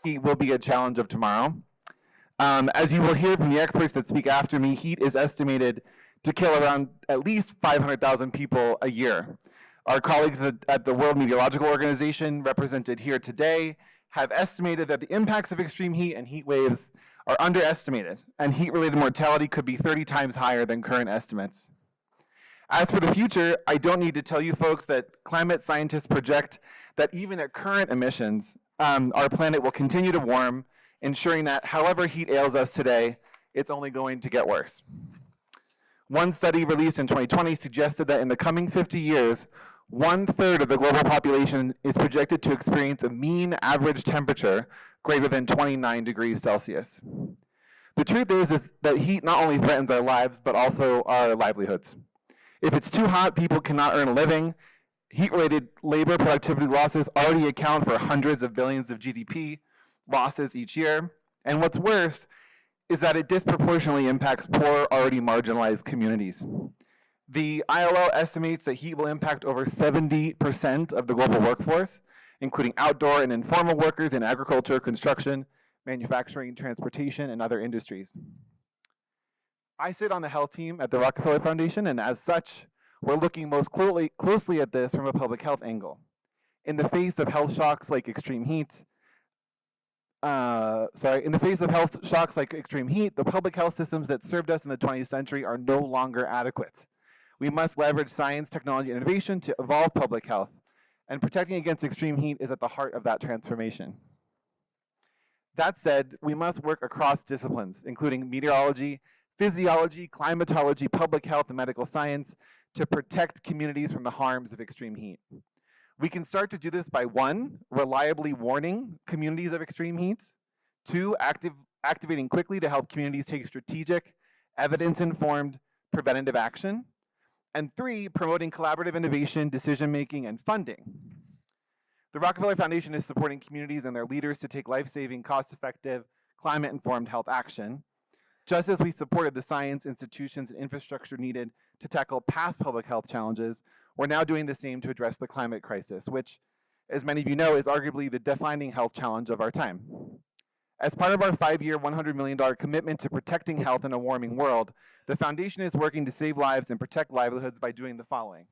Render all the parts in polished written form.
Heat will be a challenge of tomorrow. As you will hear from the experts that speak after me, heat is estimated to kill around at least 500,000 people a year. Our colleagues at the World Meteorological Organization, represented here today, have estimated that the impacts of extreme heat and heat waves are underestimated, and heat-related mortality could be 30 times higher than current estimates. As for the future, I don't need to tell you folks that climate scientists project that even at current emissions, our planet will continue to warm, ensuring that however heat ails us today, it's only going to get worse. One study released in 2020 suggested that in the coming 50 years, 1/3 of the global population is projected to experience a mean average temperature greater than 29 degrees Celsius. The truth is that heat not only threatens our lives, but also our livelihoods. If it's too hot, people cannot earn a living. Heat-related labor productivity losses already account for hundreds of billions of GDP losses each year. And what's worse is that it disproportionately impacts poor, already marginalized communities. The ILO estimates that heat will impact over 70% of the global workforce, including outdoor and informal workers in agriculture, construction, manufacturing, transportation, and other industries. I sit on the health team at the Rockefeller Foundation, and as such, we're looking most closely at this from a public health angle. In the face of health shocks like extreme heat, the public health systems that served us in the 20th century are no longer adequate. We must leverage science, technology, and innovation to evolve public health, and protecting against extreme heat is at the heart of that transformation. That said, we must work across disciplines, including meteorology, physiology, climatology, public health, and medical science, to protect communities from the harms of extreme heat. We can start to do this by 1, reliably warning communities of extreme heat, 2, activating quickly to help communities take strategic, evidence-informed, preventative action, and 3, promoting collaborative innovation, decision-making, and funding. The Rockefeller Foundation is supporting communities and their leaders to take life-saving, cost-effective, climate-informed health action, just as we supported the science, institutions, and infrastructure needed to tackle past public health challenges. We're now doing the same to address the climate crisis, which, as many of you know, is arguably the defining health challenge of our time. As part of our 5-year, $100 million commitment to protecting health in a warming world, the Foundation is working to save lives and protect livelihoods by doing the following: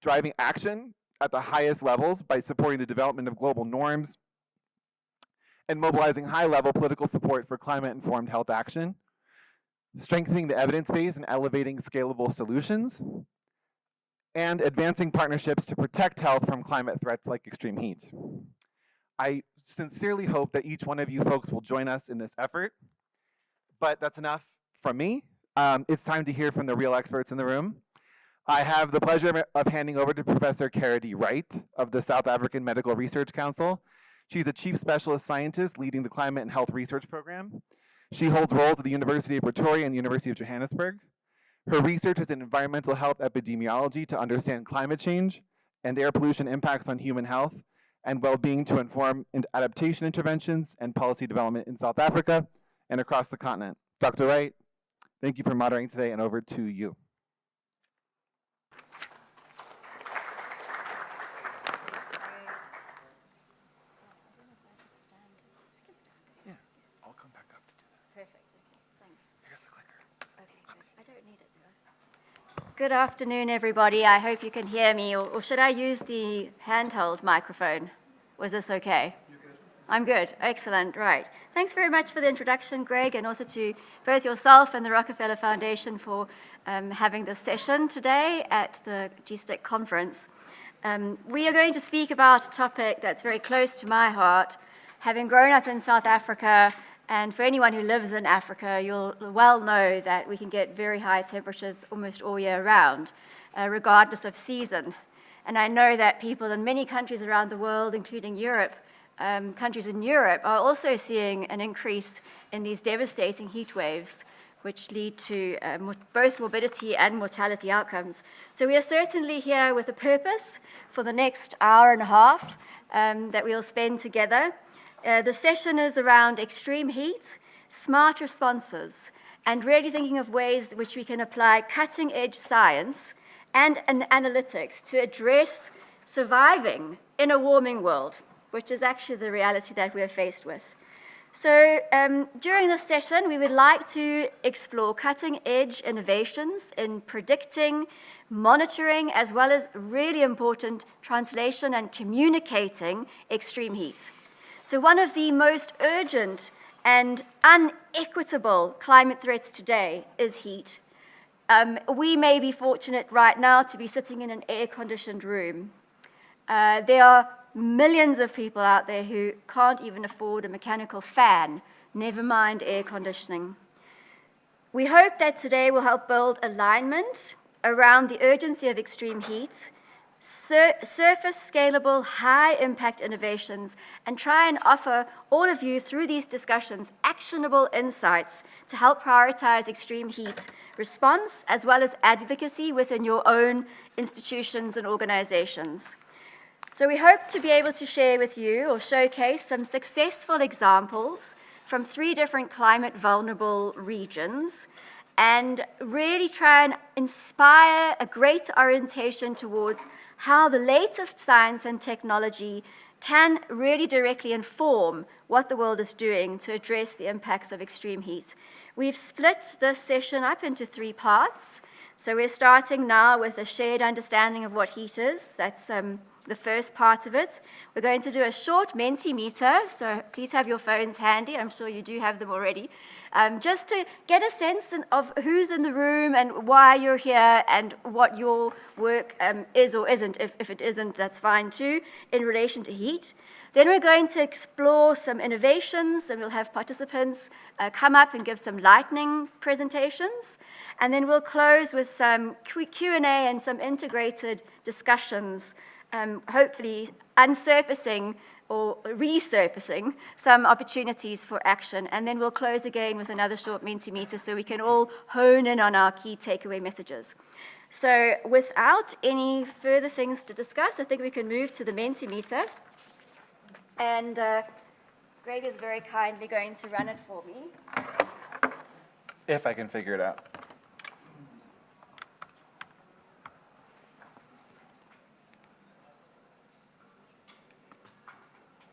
driving action at the highest levels by supporting the development of global norms and mobilizing high-level political support for climate-informed health action, strengthening the evidence base and elevating scalable solutions, and advancing partnerships to protect health from climate threats like extreme heat. I sincerely hope that each one of you folks will join us in this effort, but that's enough from me. It's time to hear from the real experts in the room. I have the pleasure of handing over to Professor Cara D. Wright of the South African Medical Research Council. She's a chief specialist scientist leading the Climate and Health Research Program. She holds roles at the University of Pretoria and the University of Johannesburg. Her research is in environmental health epidemiology to understand climate change and air pollution impacts on human health and well-being to inform adaptation interventions and policy development in South Africa and across the continent. Dr. Wright, thank you for moderating today, and over to you. Good afternoon, everybody. I hope you can hear me, or should I use the handheld microphone? Was this okay? You're good. I'm good. Excellent. Right. Thanks very much for the introduction, Greg, and also to both yourself and the Rockefeller Foundation for having this session today at the G-STIC conference. We are going to speak about a topic that's very close to my heart. Having grown up in South Africa, and for anyone who lives in Africa, you'll well know that we can get very high temperatures almost all year round, regardless of season. And I know that people in many countries around the world, including Europe, countries in Europe, are also seeing an increase in these devastating heat waves, which lead to both morbidity and mortality outcomes. So we are certainly here with a purpose for the next hour and a half that we will spend together. The session is around extreme heat, smart responses, and really thinking of ways which we can apply cutting-edge science and analytics to address surviving in a warming world, which is actually the reality that we're faced with. So during this session, we would like to explore cutting-edge innovations in predicting, monitoring, as well as really important translation and communicating extreme heat. So one of the most urgent and unequitable climate threats today is heat. We may be fortunate right now to be sitting in an air-conditioned room. There are millions of people out there who can't even afford a mechanical fan, never mind air conditioning. We hope that today will help build alignment around the urgency of extreme heat, surface scalable, high-impact innovations, and try and offer all of you, through these discussions, actionable insights to help prioritize extreme heat response, as well as advocacy within your own institutions and organizations. So we hope to be able to share with you or showcase some successful examples from 3 different climate vulnerable regions and really try and inspire a great orientation towards how the latest science and technology can really directly inform what the world is doing to address the impacts of extreme heat. We've split this session up into 3 parts. So we're starting now with a shared understanding of what heat is. That's the first part of it. We're going to do a short Mentimeter, so please have your phones handy. I'm sure you do have them already. Just to get a sense of who's in the room and why you're here and what your work is or isn't. If it isn't, that's fine too, in relation to heat. Then we're going to explore some innovations, and we'll have participants come up and give some lightning presentations. And then we'll close with some Q&A and some integrated discussions, hopefully unsurfacing or resurfacing some opportunities for action. And then we'll close again with another short Mentimeter so we can all hone in on our key takeaway messages. So without any further things to discuss, I think we can move to the Mentimeter. And Greg is very kindly going to run it for me. If I can figure it out.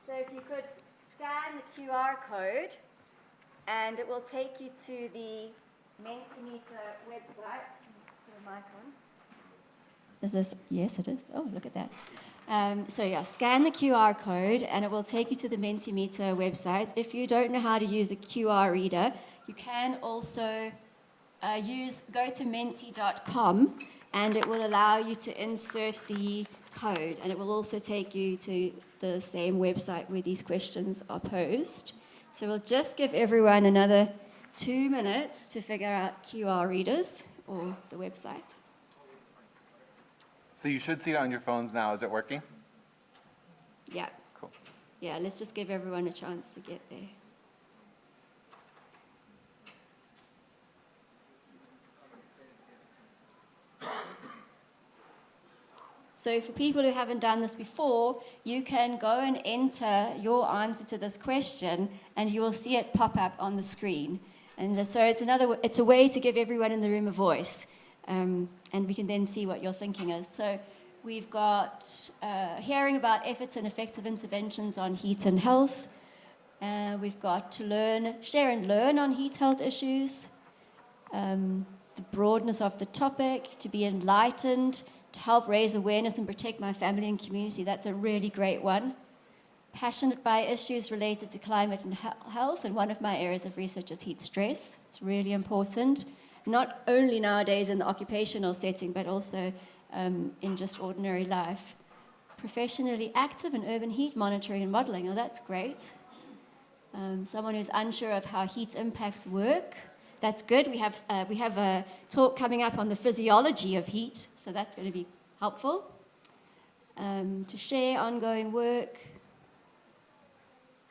So if you could scan the QR code, and it will take you to the Mentimeter website. Put a mic on. Is this? Yes, it is. Oh, look at that. So yeah, scan the QR code, and it will take you to the Mentimeter website. If you don't know how to use a QR reader, you can also go to menti.com, and it will allow you to insert the code, and it will also take you to the same website where these questions are posed. So we'll just give everyone another 2 minutes to figure out QR readers or the website. So you should see it on your phones now. Is it working? Yeah. Cool. Yeah, let's just give everyone a chance to get there. So for people who haven't done this before, you can go and enter your answer to this question, and you will see it pop up on the screen. And so it's a way to give everyone in the room a voice, and we can then see what your thinking is. So we've got hearing about efforts and effective interventions on heat and health. We've got to share and learn on heat health issues, the broadness of the topic, to be enlightened, to help raise awareness and protect my family and community. That's a really great one. Passionate by issues related to climate and health, and one of my areas of research is heat stress. It's really important, not only nowadays in the occupational setting, but also in just ordinary life. Professionally active in urban heat monitoring and modeling. Oh, that's great. Someone who's unsure of how heat impacts work. That's good. We have a talk coming up on the physiology of heat, so that's going to be helpful. To share ongoing work.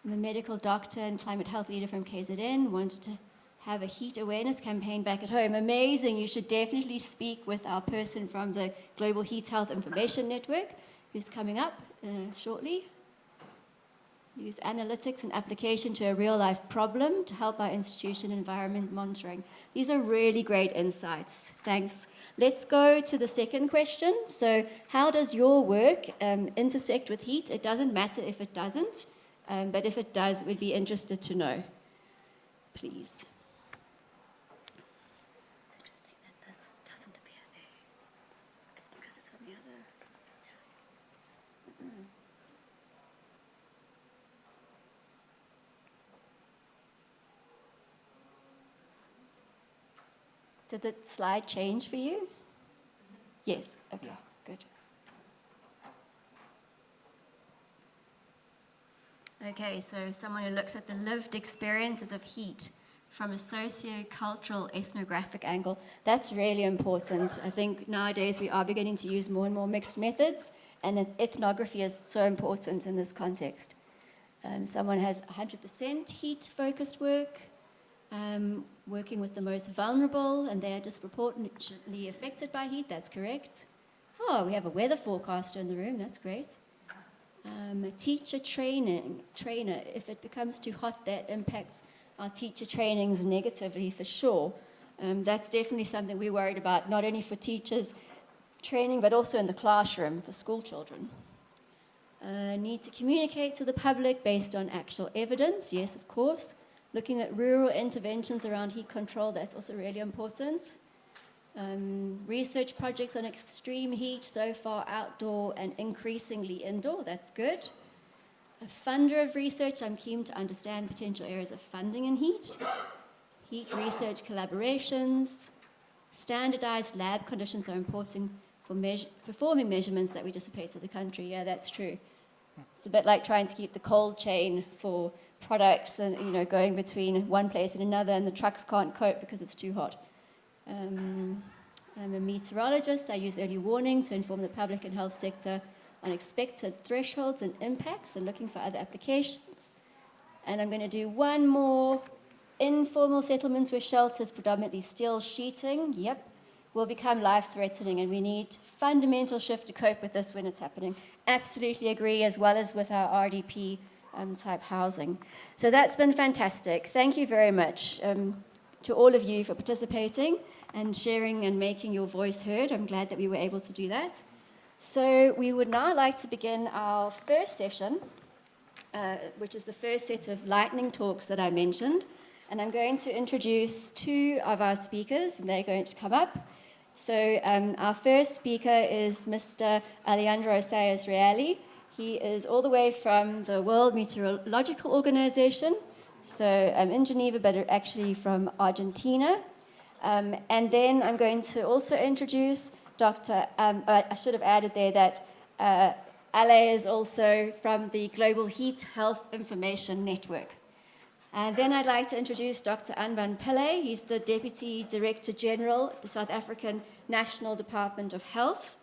I'm a medical doctor and climate health leader from KZN. Wanted to have a heat awareness campaign back at home. Amazing. You should definitely speak with our person from the Global Heat Health Information Network, who's coming up shortly. Use analytics and application to a real-life problem to help our institution environment monitoring. These are really great insights. Thanks. Let's go to the second question. So how does your work intersect with heat? It doesn't matter if it doesn't, but if it does, we'd be interested to know. Please. It's interesting that this doesn't appear there. It's because it's on the other. Did the slide change for you? Yes, okay, good. Okay, so someone who looks at the lived experiences of heat from a socio-cultural ethnographic angle, that's really important. I think nowadays we are beginning to use more and more mixed methods, and ethnography is so important in this context. Someone has 100% heat-focused work, working with the most vulnerable, and they are disproportionately affected by heat, that's correct. Oh, we have a weather forecaster in the room, that's great. A teacher trainer, if it becomes too hot, that impacts our teacher trainings negatively for sure. That's definitely something we're worried about, not only for teachers training, but also in the classroom for school children. Need to communicate to the public based on actual evidence, yes, of course. Looking at rural interventions around heat control, that's also really important. Research projects on extreme heat, so far outdoor and increasingly indoor, that's good. A funder of research, I'm keen to understand potential areas of funding in heat. Heat research collaborations. Standardized lab conditions are important for performing measurements that we dissipate to the country. Yeah, that's true. It's a bit like trying to keep the cold chain for products and going between one place and another, and the trucks can't cope because it's too hot. I'm a meteorologist. I use early warning to inform the public and health sector on expected thresholds and impacts and looking for other applications. And I'm going to do one more. Informal settlements with shelters, predominantly steel sheeting, yep, will become life-threatening, and we need fundamental shift to cope with this when it's happening. Absolutely agree, as well as with our RDP type housing. So that's been fantastic. Thank you very much to all of you for participating and sharing and making your voice heard. I'm glad that we were able to do that. So we would now like to begin our first session, which is the first set of lightning talks that I mentioned. And I'm going to introduce two of our speakers, and they're going to come up. So our first speaker is Mr. Alejandro Sayas-Reali. He is all the way from the World Meteorological Organization, so in Geneva, but actually from Argentina. And then I'm going to also introduce Dr. I should have added there that Ale is also from the Global Heat Health Information Network. And then I'd like to introduce Dr. Anban Pillay. He's the Deputy Director General of the South African National Department of Health.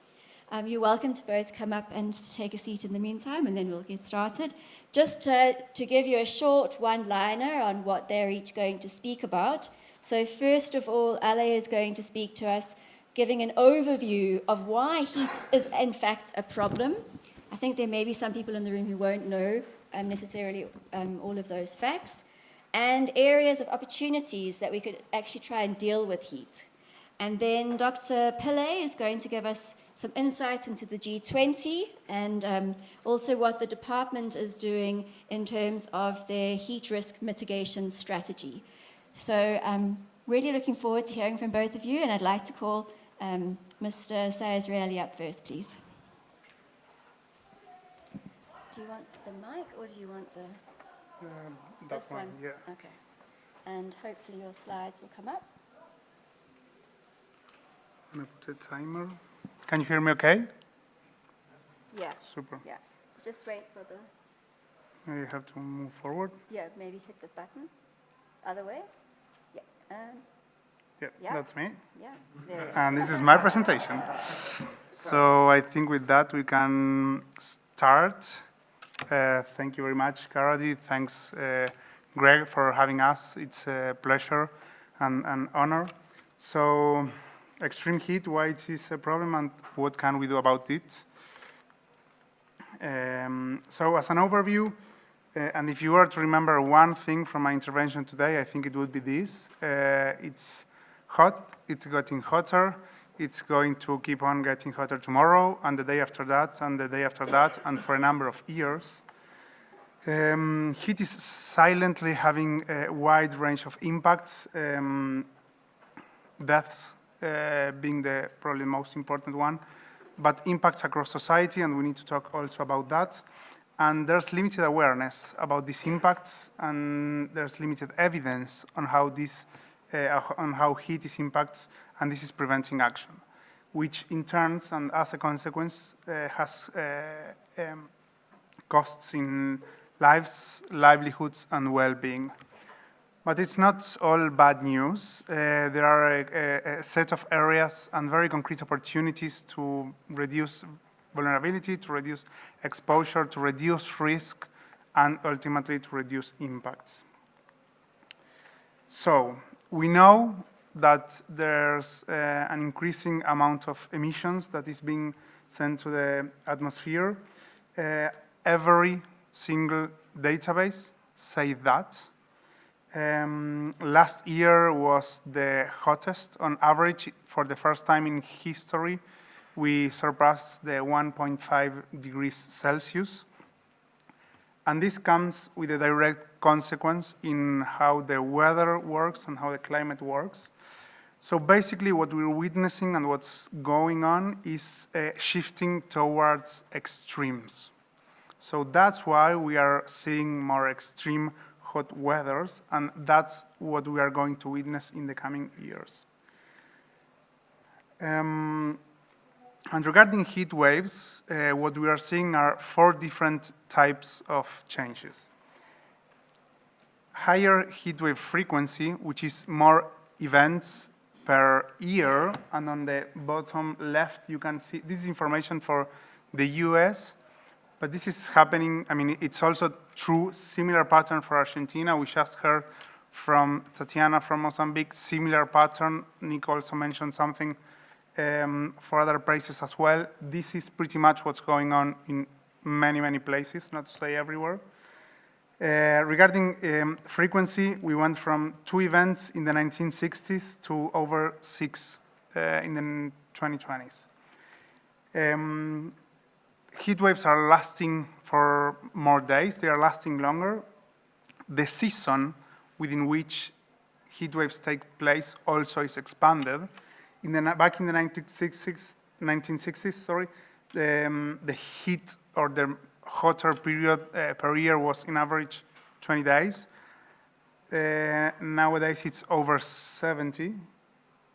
You're welcome to both come up and take a seat in the meantime, and then we'll get started. Just to give you a short one-liner on what they're each going to speak about. So first of all, Ale is going to speak to us, giving an overview of why heat is in fact a problem. I think there may be some people in the room who won't know necessarily all of those facts, and areas of opportunities that we could actually try and deal with heat. And then Dr. Pillay is going to give us some insights into the G20 and also what the department is doing in terms of their heat risk mitigation strategy. So I'm really looking forward to hearing from both of you, and I'd like to call Mr. Sayas-Reali up first, please. Do you want the mic or do you want the... this one? Yeah. Okay. And hopefully your slides will come up. I'm going to put a timer. Can you hear me okay? Yeah. Super. Yeah. Just wait for the... You have to move forward. Yeah, maybe hit the button. Other way. Yeah. Yeah, that's me. Yeah. There we go. And this is my presentation. So I think with that we can start. Thank you very much, Karadi. Thanks, Greg, for having us. It's a pleasure and an honor. So extreme heat, why it is a problem and what can we do about it? So as an overview, And if you were to remember one thing from my intervention today, I think it would be this. It's hot, it's getting hotter, it's going to keep on getting hotter tomorrow, and the day after that, and the day after that, and for a number of years. Heat is silently having a wide range of impacts, deaths being the probably most important one, but impacts across society, and we need to talk also about that. And there's limited awareness about these impacts, and there's limited evidence on how heat is impacts, and this is preventing action, which in turn and as a consequence has costs in lives, livelihoods, and well-being. But it's not all bad news. There are a set of areas and very concrete opportunities to reduce vulnerability, to reduce exposure, to reduce risk, and ultimately to reduce impacts. So we know that there's an increasing amount of emissions that is being sent to the atmosphere. Every single database say that. Last year was the hottest on average. For the first time in history, we surpassed the 1.5 degrees Celsius. And this comes with a direct consequence in how the weather works and how the climate works. So basically what we're witnessing and what's going on is shifting towards extremes. So that's why we are seeing more extreme hot weathers, and that's what we are going to witness in the coming years. And regarding heat waves, what we are seeing are 4 different types of changes. Higher heat wave frequency, which is more events per year, and on the bottom left you can see, this is information for the US, but this is happening, I mean, it's also true, similar pattern for Argentina. We just heard from Tatiana from Mozambique, similar pattern. Nick also mentioned something for other places as well. This is pretty much what's going on in many, many places, not to say everywhere. Regarding frequency, we went from 2 events in the 1960s to over 6 in the 2020s. Heat waves are lasting for more days. They are lasting longer. The season within which heat waves take place also is expanded. Back in the 1960s, the heat or the hotter period per year was in average 20 days. Nowadays it's over 70.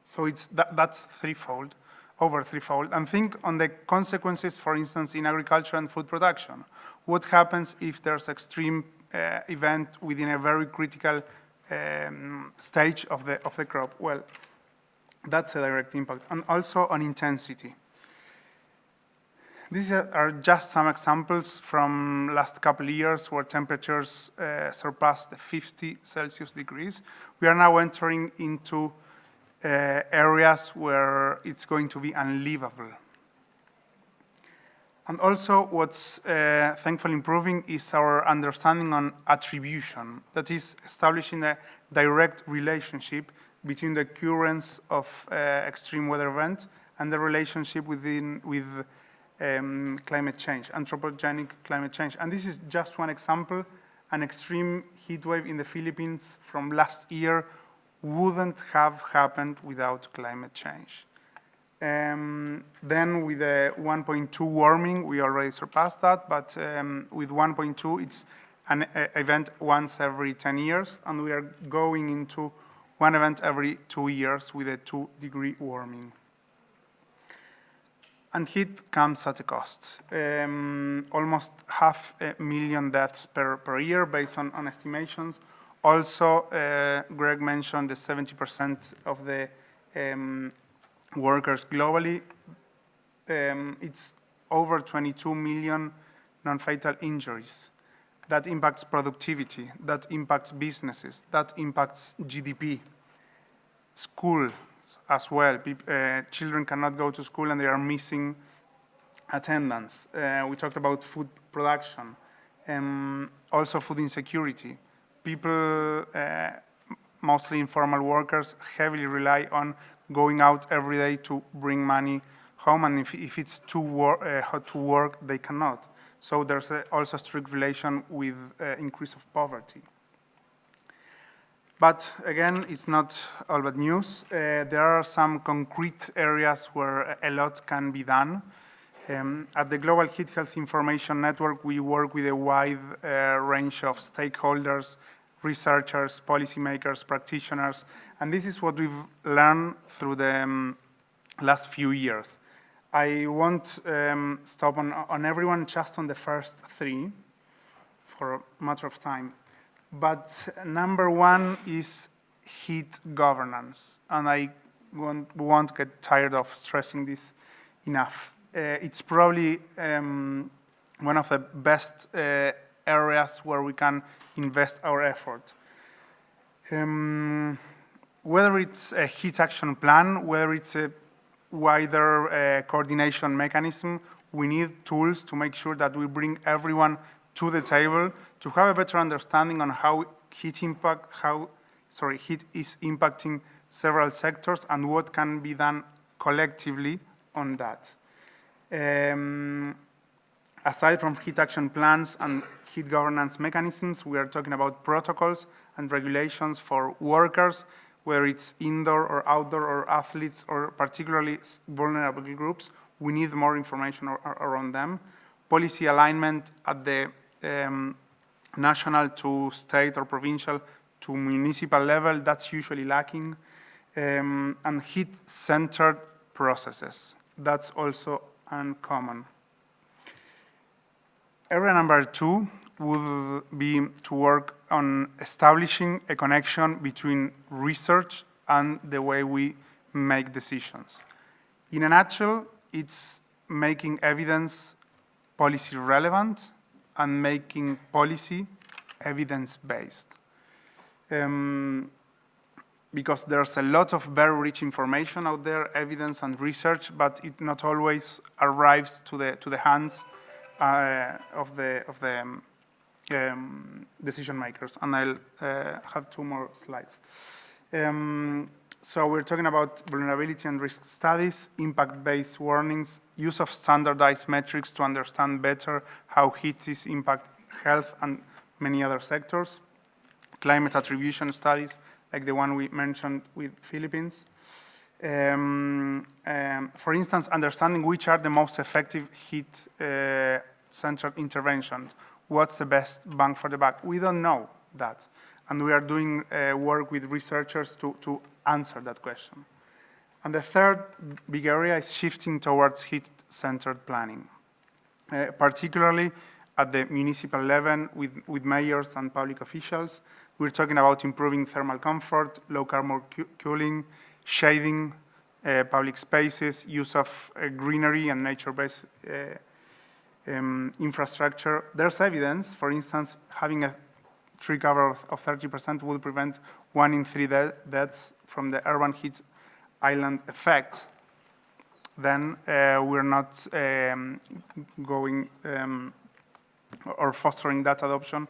So that's threefold, over threefold. And think on the consequences, for instance, in agriculture and food production. What happens if there's extreme event within a very critical stage of the crop? Well, that's a direct impact. And also on intensity. These are just some examples from last couple of years where temperatures surpassed the 50 Celsius degrees. We are now entering into areas where it's going to be unlivable. And also what's thankfully improving is our understanding on attribution. That is establishing a direct relationship between the occurrence of extreme weather event and the relationship with climate change, anthropogenic climate change. And this is just one example. An extreme heat wave in the Philippines from last year wouldn't have happened without climate change. Then with the 1.2 warming, we already surpassed that, but with 1.2, it's an event once every 10 years, and we are going into one event every 2 years with a 2-degree warming. And heat comes at a cost. Almost 500,000 deaths per year based on estimations. Also, Greg mentioned the 70% of the workers globally. It's over 22 million non-fatal injuries. That impacts productivity, that impacts businesses, that impacts GDP, school as well. Children cannot go to school and they are missing attendance. We talked about food production. Also food insecurity. People, mostly informal workers, heavily rely on going out every day to bring money home, and if it's to work, they cannot. So there's also a strict relation with increase of poverty. But again, it's not all bad news. There are some concrete areas where a lot can be done. At the Global Heat Health Information Network, we work with a wide range of stakeholders, researchers, policymakers, practitioners, and this is what we've learned through the last few years. I won't stop on everyone, just on the first three for a matter of time. But number one is heat governance, and I won't get tired of stressing this enough. It's probably one of the best areas where we can invest our effort. Whether it's a heat action plan, whether it's a wider coordination mechanism, we need tools to make sure that we bring everyone to the table to have a better understanding on how heat is impacting several sectors and what can be done collectively on that. Aside from heat action plans and heat governance mechanisms, we are talking about protocols and regulations for workers, whether it's indoor or outdoor or athletes or particularly vulnerable groups. We need more information around them. Policy alignment at the national to state or provincial to municipal level, that's usually lacking. And heat-centered processes, that's also uncommon. Area number two would be to work on establishing a connection between research and the way we make decisions. In a nutshell, it's making evidence policy relevant and making policy evidence-based. Because there's a lot of very rich information out there, evidence and research, but it not always arrives to the hands of the decision makers. And I'll have two more slides. So we're talking about vulnerability and risk studies, impact-based warnings, use of standardized metrics to understand better how heat is impact health and many other sectors, climate attribution studies, like the one we mentioned with Philippines. For instance, understanding which are the most effective heat-centered interventions. What's the best bang for the buck? We don't know that. And we are doing work with researchers to answer that question. And the third big area is shifting towards heat-centered planning, particularly at the municipal level with mayors and public officials. We're talking about improving thermal comfort, low carbon cooling, shading, public spaces, use of greenery and nature-based infrastructure. There's evidence, for instance, having a tree cover of 30% will prevent 1 in 3 deaths from the urban heat island effect. Then we're not going or fostering that adoption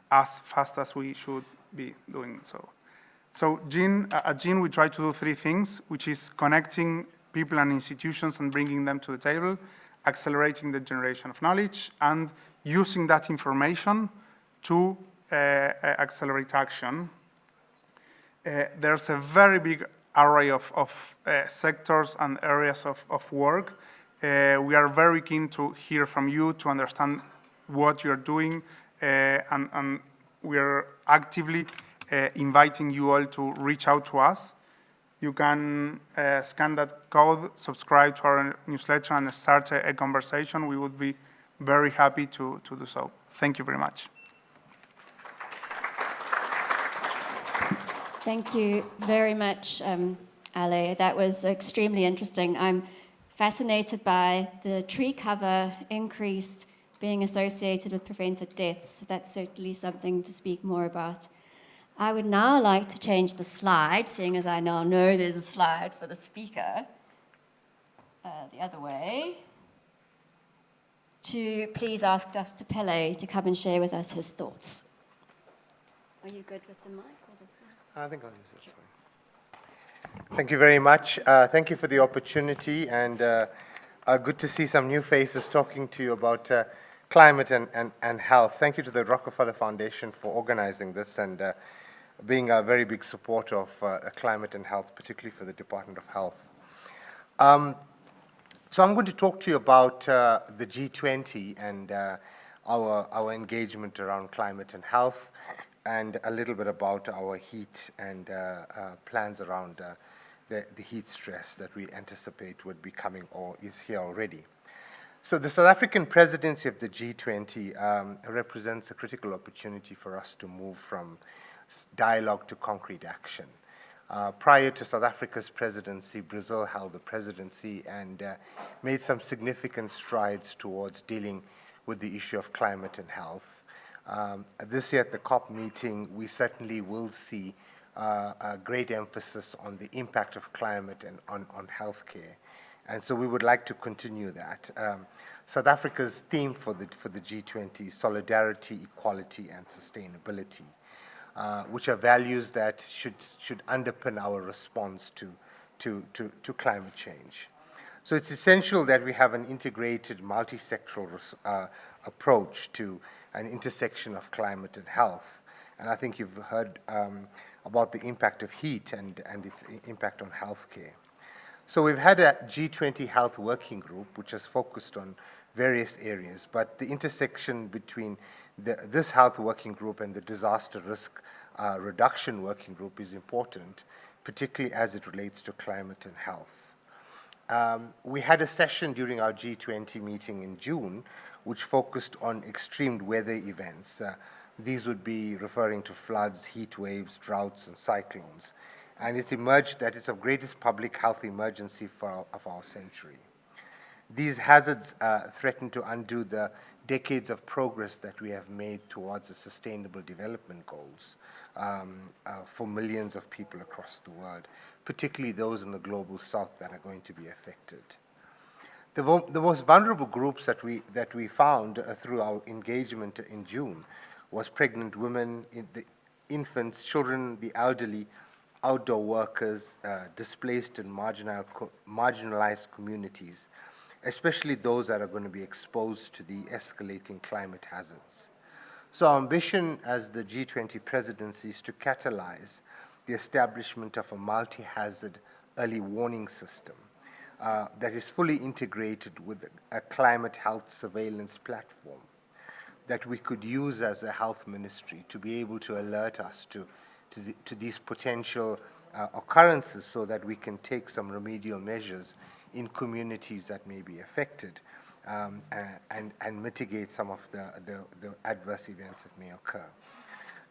as fast as we should be doing so. So at GEAN, we try to do 3 things, which is connecting people and institutions and bringing them to the table, accelerating the generation of knowledge, and using that information to accelerate action. There's a very big array of sectors and areas of work. We are very keen to hear from you to understand what you're doing, and we are actively inviting you all to reach out to us. You can scan that code, subscribe to our newsletter, and start a conversation. We would be very happy to do so. Thank you very much. Thank you very much, Ale. That was extremely interesting. I'm fascinated by the tree cover increase being associated with prevented deaths. That's certainly something to speak more about. I would now like to change the slide, seeing as I now know there's a slide for the speaker, the other way, to please ask Dr. Pele to come and share with us his thoughts. Are you good with the mic? Or this one? I think I'll use this one. Thank you very much. Thank you for the opportunity, and good to see some new faces talking to you about climate and health. Thank you to the Rockefeller Foundation for organizing this and being a very big supporter of climate and health, particularly for the Department of Health. So I'm going to talk to you about the G20 and our engagement around climate and health, and a little bit about our heat and plans around the heat stress that we anticipate would be coming or is here already. So the South African presidency of the G20 represents a critical opportunity for us to move from dialogue to concrete action. Prior to South Africa's presidency, Brazil held the presidency and made some significant strides towards dealing with the issue of climate and health. This year at the COP meeting, we certainly will see a great emphasis on the impact of climate and on healthcare. And so we would like to continue that. South Africa's theme for the G20 is solidarity, equality, and sustainability, which are values that should underpin our response to climate change. So it's essential that we have an integrated, multi-sectoral approach to an intersection of climate and health. And I think you've heard about the impact of heat and its impact on healthcare. So we've had a G20 Health Working Group, which has focused on various areas, but the intersection between this health working group and the disaster risk reduction working group is important, particularly as it relates to climate and health. We had a session during our G20 meeting in June, which focused on extreme weather events. These would be referring to floods, heat waves, droughts, and cyclones. And it emerged that it's the greatest public health emergency of our century. These hazards threaten to undo the decades of progress that we have made towards the Sustainable Development Goals for millions of people across the world, particularly those in the global south that are going to be affected. The most vulnerable groups that we found through our engagement in June was pregnant women, the infants, children, the elderly, outdoor workers, displaced and marginalized communities, especially those that are going to be exposed to the escalating climate hazards. So our ambition as the G20 presidency is to catalyze the establishment of a multi-hazard early warning system that is fully integrated with a climate health surveillance platform that we could use as a health ministry to be able to alert us to these potential occurrences so that we can take some remedial measures in communities that may be affected and mitigate some of the adverse events that may occur.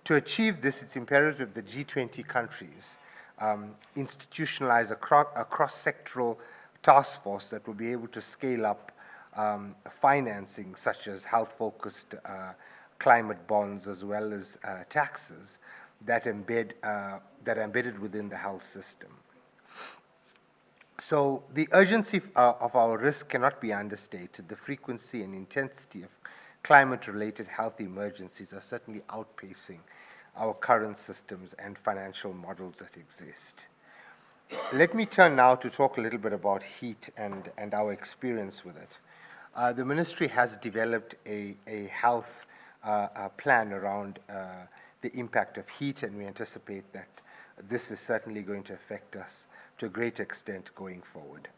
To achieve this, it's imperative the G20 countries institutionalize a cross-sectoral task force that will be able to scale up financing such as health-focused climate bonds as well as taxes that are embedded within the health system. So the urgency of our risk cannot be understated. The frequency and intensity of climate-related health emergencies are certainly outpacing our current systems and financial models that exist. Let me turn now to talk a little bit about heat and our experience with it. The ministry has developed a health plan around the impact of heat, and we anticipate that this is certainly going to affect us to a great extent going forward.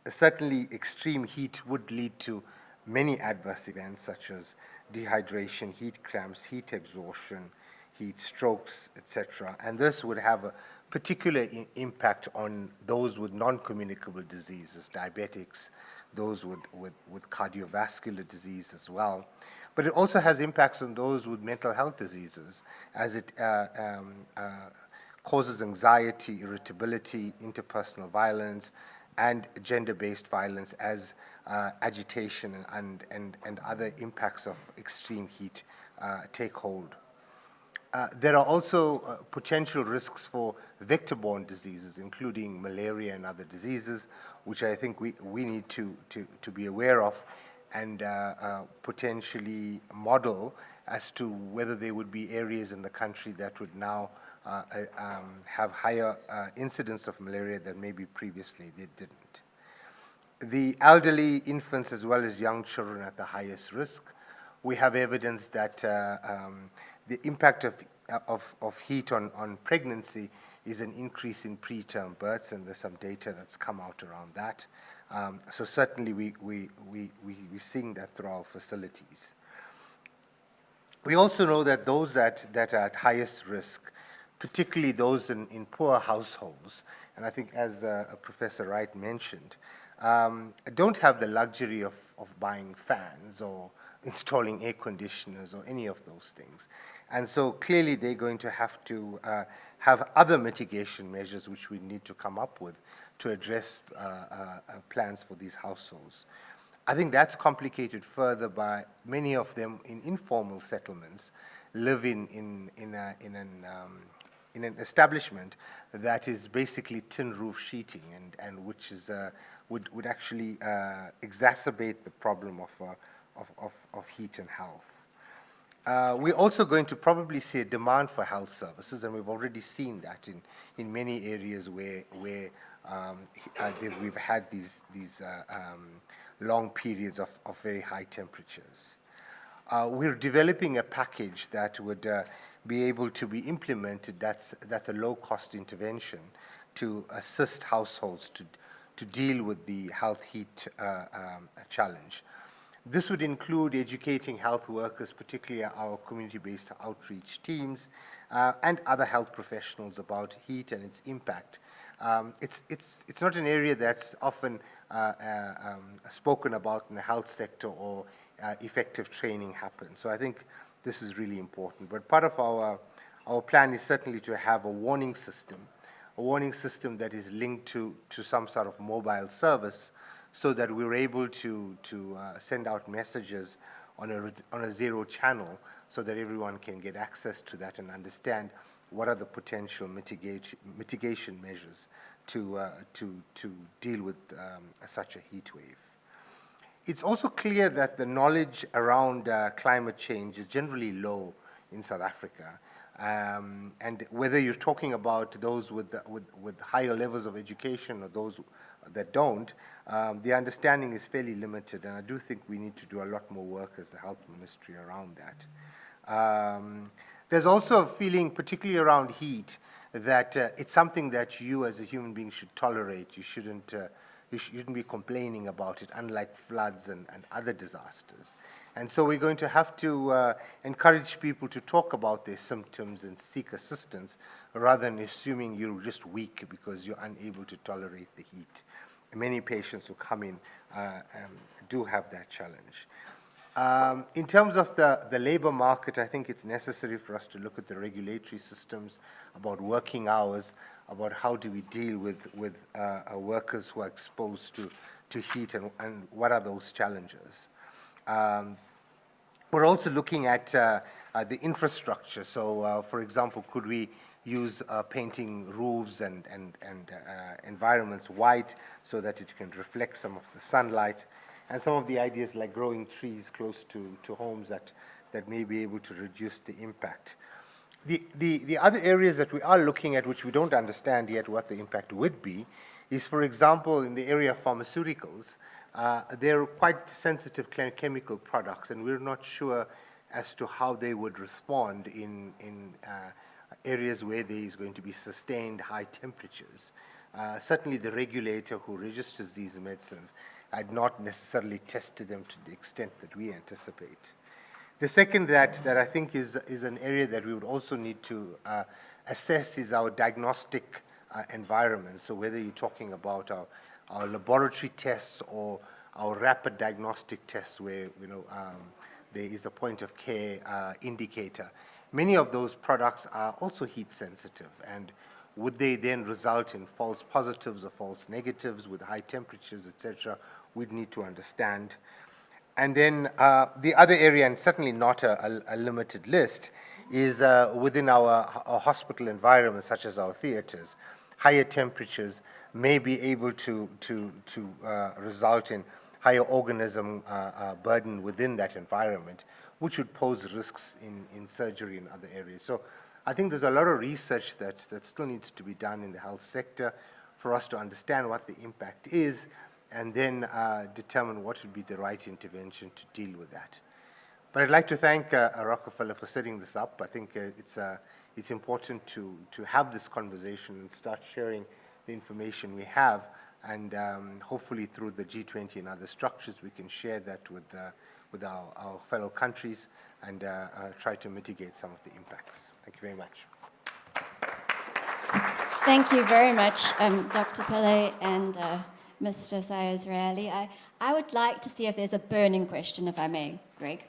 Certainly, extreme heat would lead to many adverse events such as dehydration, heat cramps, heat exhaustion, heat strokes, etc. And this would have a particular impact on those with non-communicable diseases, diabetics, those with cardiovascular disease as well. But it also has impacts on those with mental health diseases, as it causes anxiety, irritability, interpersonal violence, and gender-based violence as agitation and other impacts of extreme heat take hold. There are also potential risks for vector-borne diseases, including malaria and other diseases, which I think we need to be aware of. and potentially model as to whether there would be areas in the country that would now have higher incidence of malaria than maybe previously they didn't. The elderly, infants, as well as young children at the highest risk. We have evidence that the impact of heat on pregnancy is an increase in preterm births, and there's some data that's come out around that. So certainly we're seeing that through our facilities. We also know that those that are at highest risk, particularly those in poor households, and I think as Professor Wright mentioned, don't have the luxury of buying fans or installing air conditioners or any of those things. And so clearly they're going to have to have other mitigation measures which we need to come up with to address plans for these households. I think that's complicated further by many of them in informal settlements live in an establishment that is basically tin roof sheeting and which is would actually exacerbate the problem of heat and health. We're also going to probably see a demand for health services, and we've already seen that in many areas where we've had these long periods of very high temperatures. We're developing a package that would be able to be implemented. That's a low-cost intervention to assist households to deal with the health heat challenge. This would include educating health workers, particularly our community-based outreach teams, and other health professionals about heat and its impact. It's not an area that's often spoken about in the health sector or effective training happens. So I think this is really important. But part of our plan is certainly to have a warning system that is linked to some sort of mobile service, so that we're able to send out messages on a zero channel, so that everyone can get access to that and understand what are the potential mitigation measures to deal with such a heat wave. It's also clear that the knowledge around climate change is generally low in South Africa. And whether you're talking about those with higher levels of education or those that don't, the understanding is fairly limited, and I do think we need to do a lot more work as the health ministry around that. There's also a feeling, particularly around heat, that it's something that you as a human being should tolerate. You shouldn't be complaining about it, unlike floods and other disasters. And so we're going to have to encourage people to talk about their symptoms and seek assistance, rather than assuming you're just weak because you're unable to tolerate the heat. Many patients who come in do have that challenge. In terms of the labor market, I think it's necessary for us to look at the regulatory systems, about working hours, about how do we deal with workers who are exposed to heat, and what are those challenges. We're also looking at the infrastructure. So, for example, could we use painting roofs and environments white so that it can reflect some of the sunlight, and some of the ideas like growing trees close to homes that may be able to reduce the impact. The other areas that we are looking at, which we don't understand yet what the impact would be, is, for example, in the area of pharmaceuticals. They're quite sensitive chemical products, and we're not sure as to how they would respond in areas where there is going to be sustained high temperatures. Certainly the regulator who registers these medicines had not necessarily tested them to the extent that we anticipate. The second that I think is an area that we would also need to assess is our diagnostic environment. So whether you're talking about our laboratory tests or our rapid diagnostic tests where there is a point of care indicator, many of those products are also heat sensitive, and would they then result in false positives or false negatives with high temperatures, etc., we'd need to understand. And then the other area, and certainly not a limited list, is within our hospital environment, such as our theaters. Higher temperatures may be able to result in higher organism burden within that environment, which would pose risks in surgery and other areas. So I think there's a lot of research that still needs to be done in the health sector for us to understand what the impact is, and then determine what would be the right intervention to deal with that. But I'd like to thank Rockefeller for setting this up. I think it's important to have this conversation and start sharing the information we have, and hopefully through the G20 and other structures we can share that with our fellow countries and try to mitigate some of the impacts. Thank you very much. Thank you very much, Dr. Pillay and Mr. Sayers-Israeli. I would like to see if there's a burning question, if I may, Greg.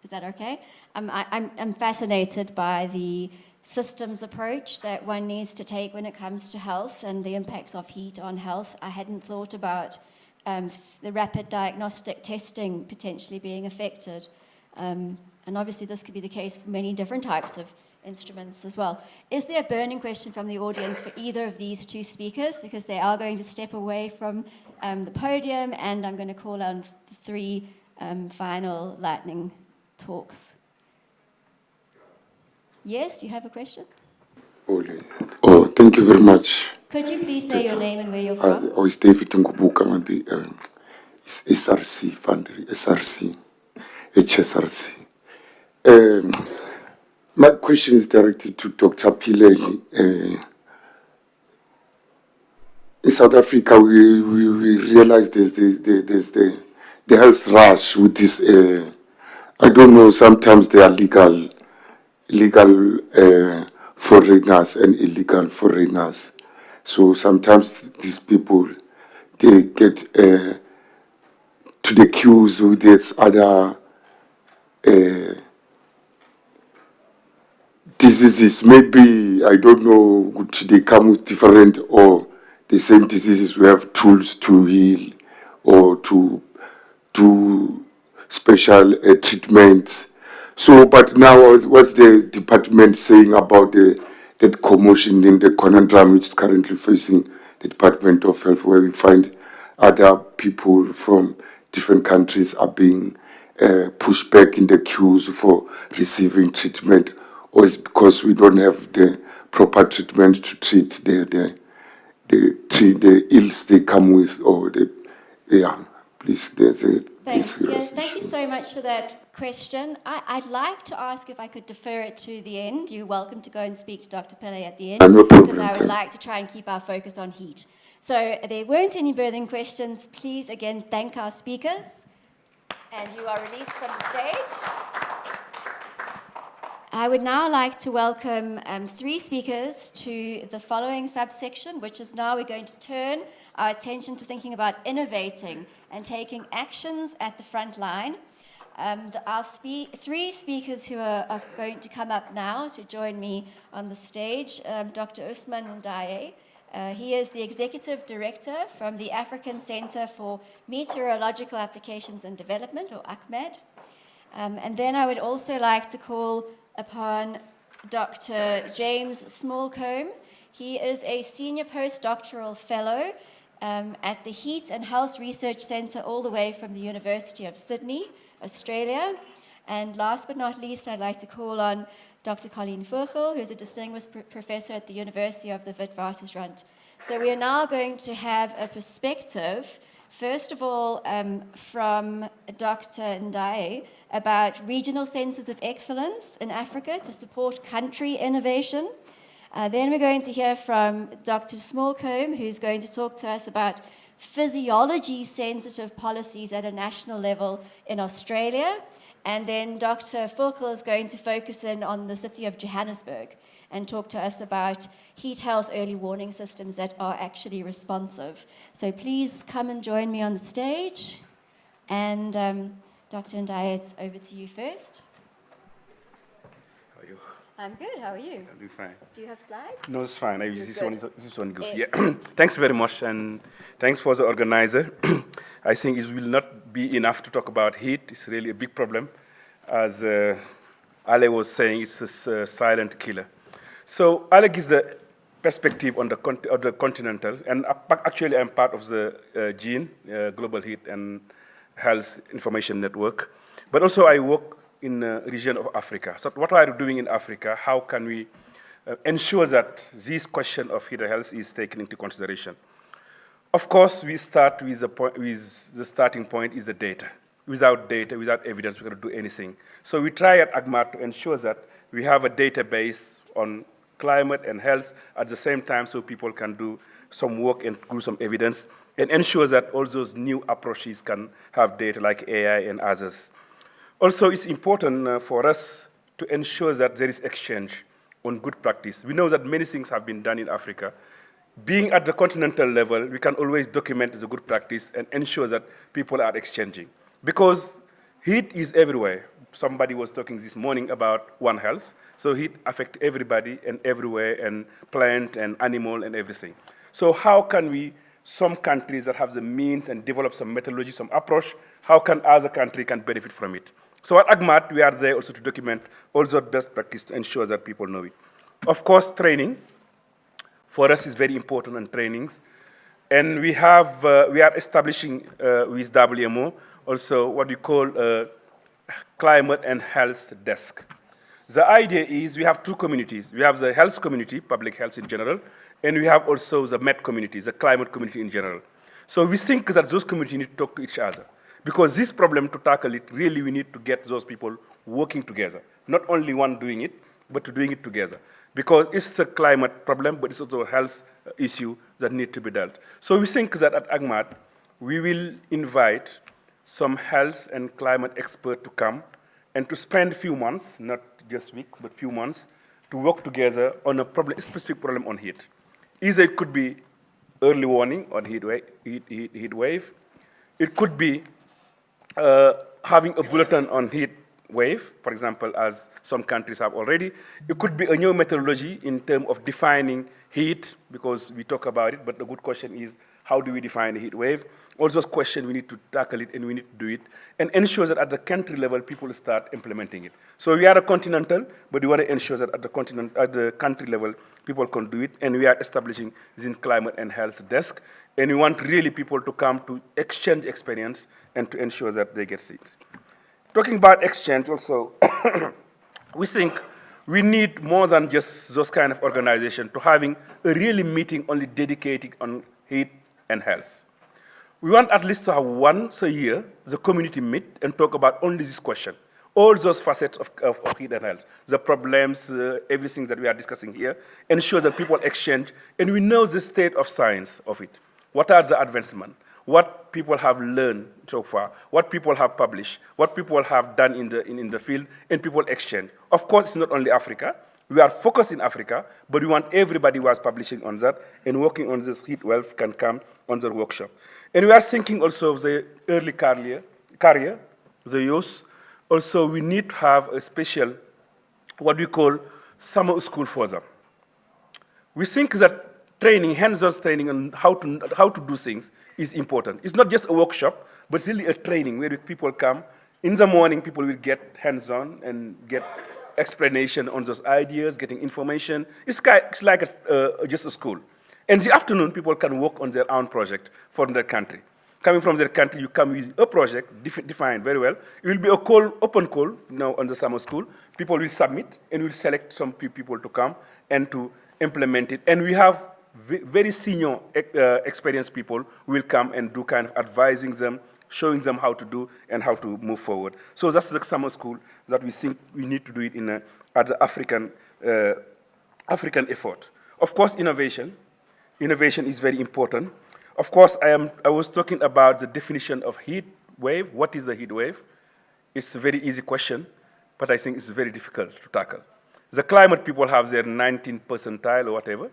Is that okay? I'm fascinated by the systems approach that one needs to take when it comes to health and the impacts of heat on health. I hadn't thought about the rapid diagnostic testing potentially being affected. And obviously this could be the case for many different types of instruments as well. Is there a burning question from the audience for either of these two speakers? Because they are going to step away from the podium, and I'm going to call on the three final lightning talks. Yes, you have a question? Oh, thank you very much. Could you please say your name and where you're from? I was David Ngubuka, maybe it's SRC fund, SRC, HSRC. My question is directed to Dr. Pillay. In South Africa, we realize there's the health rush with this. I don't know. Sometimes they are legal foreigners and illegal foreigners. So sometimes these people, they get to the queues with this other diseases. Maybe, I don't know, they come with different or the same diseases. We have tools to heal or to do special treatments. So, but now what's the department saying about that commotion in the conundrum which is currently facing the Department of Health, where we find other people from different countries are being pushed back in the queues for receiving treatment, or is because we don't have the proper treatment to treat the ills they come with, or please, there's a... Thanks. Yes, thank you so much for that question. I'd like to ask if I could defer it to the end. You're welcome to go and speak to Dr. Pillay at the end. No problem. Because I would like to try and keep our focus on heat. So there weren't any burning questions. Please, again, thank our speakers. And you are released from the stage. I would now like to welcome three speakers to the following subsection, which is now we're going to turn our attention to thinking about innovating and taking actions at the front line. Our three speakers who are going to come up now to join me on the stage, Dr. Usman Ndaye. He is the Executive Director from the African Center for Meteorological Applications and Development, or ACMED. And then I would also like to call upon Dr. James Smallcombe. He is a Senior Postdoctoral Fellow at the Heat and Health Research Centre, all the way from the University of Sydney, Australia. And last but not least, I'd like to call on Dr. Colleen Vogel, who's a distinguished professor at the University of the Witwatersrand. So we are now going to have a perspective, first of all, from Dr. Ndaye about regional centers of excellence in Africa to support country innovation. Then we're going to hear from Dr. Smallcombe, who's going to talk to us about physiology-sensitive policies at a national level in Australia. And then Dr. Vogel is going to focus in on the city of Johannesburg and talk to us about heat health early warning systems that are actually responsive. So please come and join me on the stage. And Dr. Ndaye, it's over to you first. How are you? I'm good. How are you? I'm doing fine. Do you have slides? No, it's fine. This one goes. Yeah. Excellent. Thanks very much, and thanks for the organizer. I think it will not be enough to talk about heat. It's really a big problem. As Ale was saying, it's a silent killer. So Ale gives the perspective on the continental, and actually I'm part of the GEAN, Global Heat and health information network. But also I work in the region of Africa. So what are we doing in Africa? How can we ensure that this question of health is taken into consideration? Of course, we start with the starting point is the data. Without data, without evidence, we cannot do anything. So we try at AGMAT to ensure that we have a database on climate and health at the same time so people can do some work and do some evidence and ensure that all those new approaches can have data like AI and others. Also, it's important for us to ensure that there is exchange on good practice. We know that many things have been done in Africa. Being at the continental level, we can always document the good practice and ensure that people are exchanging. Because heat is everywhere. Somebody was talking this morning about One Health. So heat affects everybody and everywhere, and plant and animal and everything. So how can we, some countries that have the means and develop some methodology, some approach, how can other countries can benefit from it? So at AGMAT, we are there also to document all the best practice to ensure that people know it. Of course, training for us is very important, and trainings. And we are establishing with WMO also what we call a climate and health desk. The idea is we have two communities. We have the health community, public health in general, and we have also the MET community, the climate community in general. So we think that those communities need to talk to each other. Because this problem, to tackle it, really we need to get those people working together. Not only one doing it, but to doing it together. Because it's a climate problem, but it's also a health issue that need to be dealt. So we think that at AGMAT, we will invite some health and climate expert to come and to spend a few months, not just weeks, but few months, to work together on a problem, a specific problem on heat. Either it could be early warning on heat wave. It could be having a bulletin on heat wave, for example, as some countries have already. It could be a new methodology in terms of defining heat, because we talk about it, but the good question is, how do we define the heat wave? All those questions, we need to tackle it, and we need to do it, and ensure that at the country level, people start implementing it. So we are a continental, but we want to ensure that at the country level, people can do it, and we are establishing this climate and health desk, and we want really people to come to exchange experience and to ensure that they get things. Talking about exchange also, we think we need more than just those kind of organization to having a really meeting only dedicated on heat and health. We want at least to have once a year the community meet and talk about only this question. All those facets of heat and health, the problems, everything that we are discussing here, ensure that people exchange, and we know the state of science of it. What are the advancements? What people have learned so far, what people have published, what people have done in the field, and people exchange. Of course, it's not only Africa. We are focused in Africa, but we want everybody who is publishing on that and working on this heat wave can come on the workshop. And we are thinking also of the early career, the youth. Also, we need to have a special, what we call summer school for them. We think that training, hands-on training on how to do things is important. It's not just a workshop, but it's really a training where people come. In the morning, people will get hands-on and get explanation on those ideas, getting information. It's like just a school. In the afternoon, people can work on their own project from their country. Coming from their country, you come with a project defined very well. It will be a call, open call, now on the summer school. People will submit, and we'll select some people to come and to implement it. And we have very senior experienced people who will come and do kind of advising them, showing them how to do and how to move forward. So that's the summer school that we think we need to do it at the African effort. Of course, innovation. Innovation is very important. Of course, I was talking about the definition of heat wave. What is the heat wave? It's a very easy question, but I think it's very difficult to tackle. The climate people have their 19th percentile or whatever.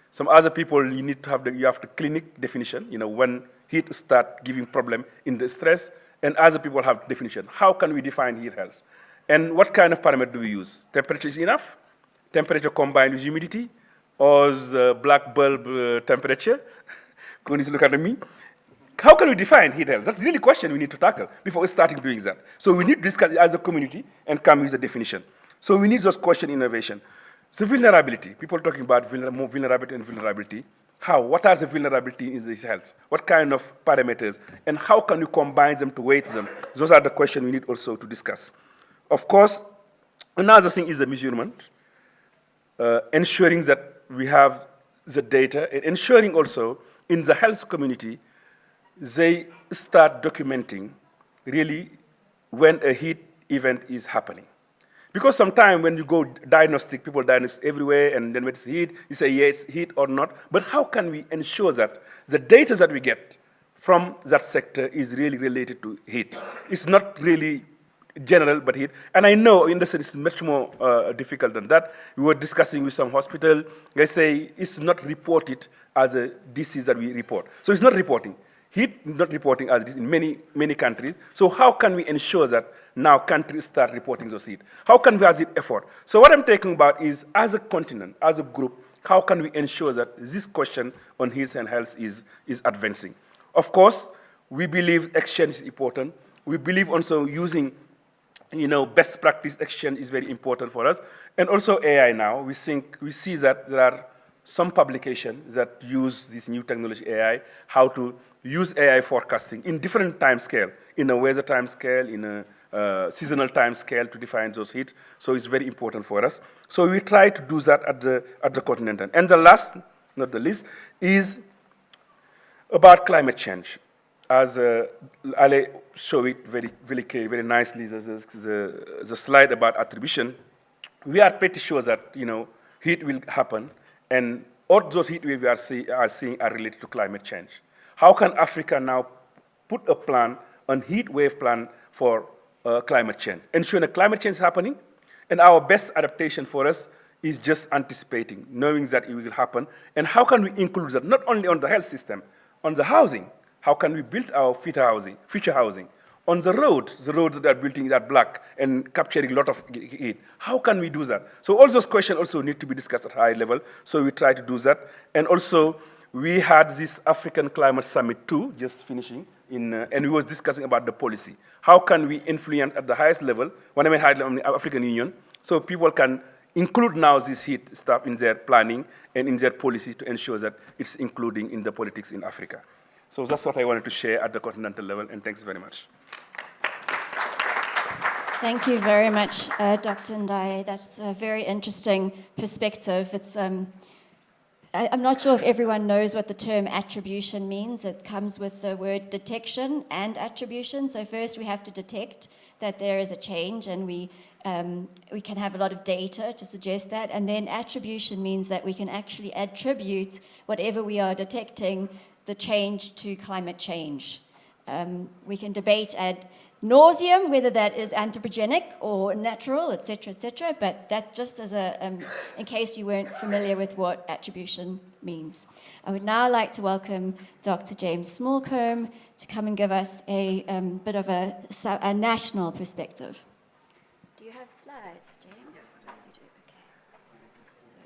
Some other people, you have the clinic definition, when heat start giving problem in the stress, and other people have definition. How can we define heat health? And what kind of parameter do we use? Temperature is enough? Temperature combined with humidity? Or the black bulb temperature? Can you look at me? How can we define heat health? That's really a question we need to tackle before we starting doing that. So we need to discuss it as a community and come with a definition. So we need those question innovation. So vulnerability, people talking about vulnerability and vulnerability. How? What are the vulnerabilities in this health? What kind of parameters? And how can you combine them to weight them? Those are the questions we need also to discuss. Of course, another thing is the measurement, ensuring that we have the data, and ensuring also in the health community, they start documenting really when a heat event is happening. Because sometimes when you go diagnostic, people diagnose everywhere, and then when it's heat, you say, yes, heat or not. But how can we ensure that the data that we get from that sector is really related to heat? It's not really general, but heat. And I know industry is much more difficult than that. We were discussing with some hospital. They say it's not reported as a disease that we report. So it's not reporting. Heat not reporting as it is in many, many countries. So how can we ensure that now countries start reporting those heat? How can we have this effort? So what I'm talking about is, as a continent, as a group, how can we ensure that this question on heat and health is advancing? Of course, we believe exchange is important. We believe also using best practice exchange is very important for us. And also AI now, we see that there are some publications that use this new technology AI, how to use AI forecasting in different time scale, in a weather time scale, in a seasonal time scale to define those heats. So it's very important for us. So we try to do that at the continent. And the last, not the least, is about climate change. As Ale showed it very clearly, very nicely, the slide about attribution, we are pretty sure that heat will happen, and all those heat waves we are seeing are related to climate change. How can Africa now put a plan, a heat wave plan for climate change? Ensuring that climate change is happening, and our best adaptation for us is just anticipating, knowing that it will happen, and how can we include that not only on the health system, on the housing. How can we build our future housing? On the roads that are building are black and capturing a lot of heat. How can we do that? So all those questions also need to be discussed at high level, so we try to do that. And also, we had this African Climate Summit too, just finishing, and we was discussing about the policy. How can we influence at the highest level, when I mean high level, I mean African Union, so people can include now this heat stuff in their planning and in their policy to ensure that it's including in the politics in Africa. So that's what I wanted to share at the continental level, and thanks very much. Thank you very much, Dr. Ndaye. That's a very interesting perspective. I'm not sure if everyone knows what the term attribution means. It comes with the word detection and attribution. So first we have to detect that there is a change, and we can have a lot of data to suggest that. And then attribution means that we can actually attribute whatever we are detecting, the change, to climate change. We can debate ad nauseum whether that is anthropogenic or natural, et cetera, but that just as in case you weren't familiar with what attribution means. I would now like to welcome Dr. James Smallcombe to come and give us a bit of a national perspective. Do you have slides, James? Yes. You do, okay. So,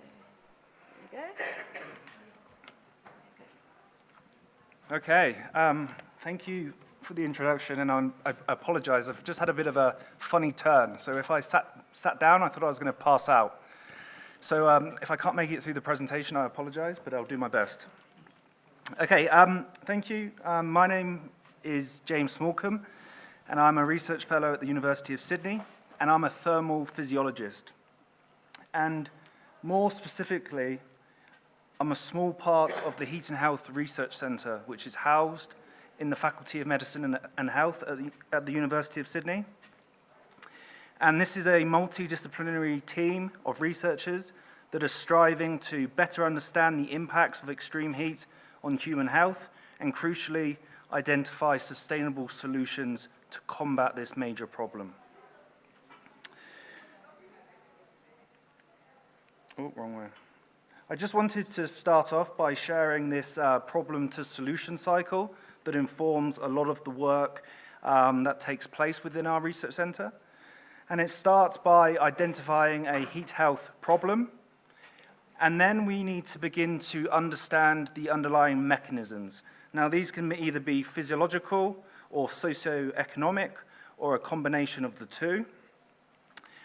there we go. Okay, thank you for the introduction, and I apologize. I've just had a bit of a funny turn. So if I sat down, I thought I was going to pass out. So if I can't make it through the presentation, I apologize, but I'll do my best. Okay, thank you. My name is James Smallcombe, and I'm a research fellow at the University of Sydney, and I'm a thermal physiologist. And more specifically, I'm a small part of the Heat and Health Research Centre, which is housed in the Faculty of Medicine and Health at the University of Sydney. And this is a multidisciplinary team of researchers that are striving to better understand the impacts of extreme heat on human health, and crucially, identify sustainable solutions to combat this major problem. Oh, wrong way. I just wanted to start off by sharing this problem to solution cycle that informs a lot of the work that takes place within our research centre. And it starts by identifying a heat health problem. And then we need to begin to understand the underlying mechanisms. Now, these can either be physiological or socioeconomic, or a combination of the two.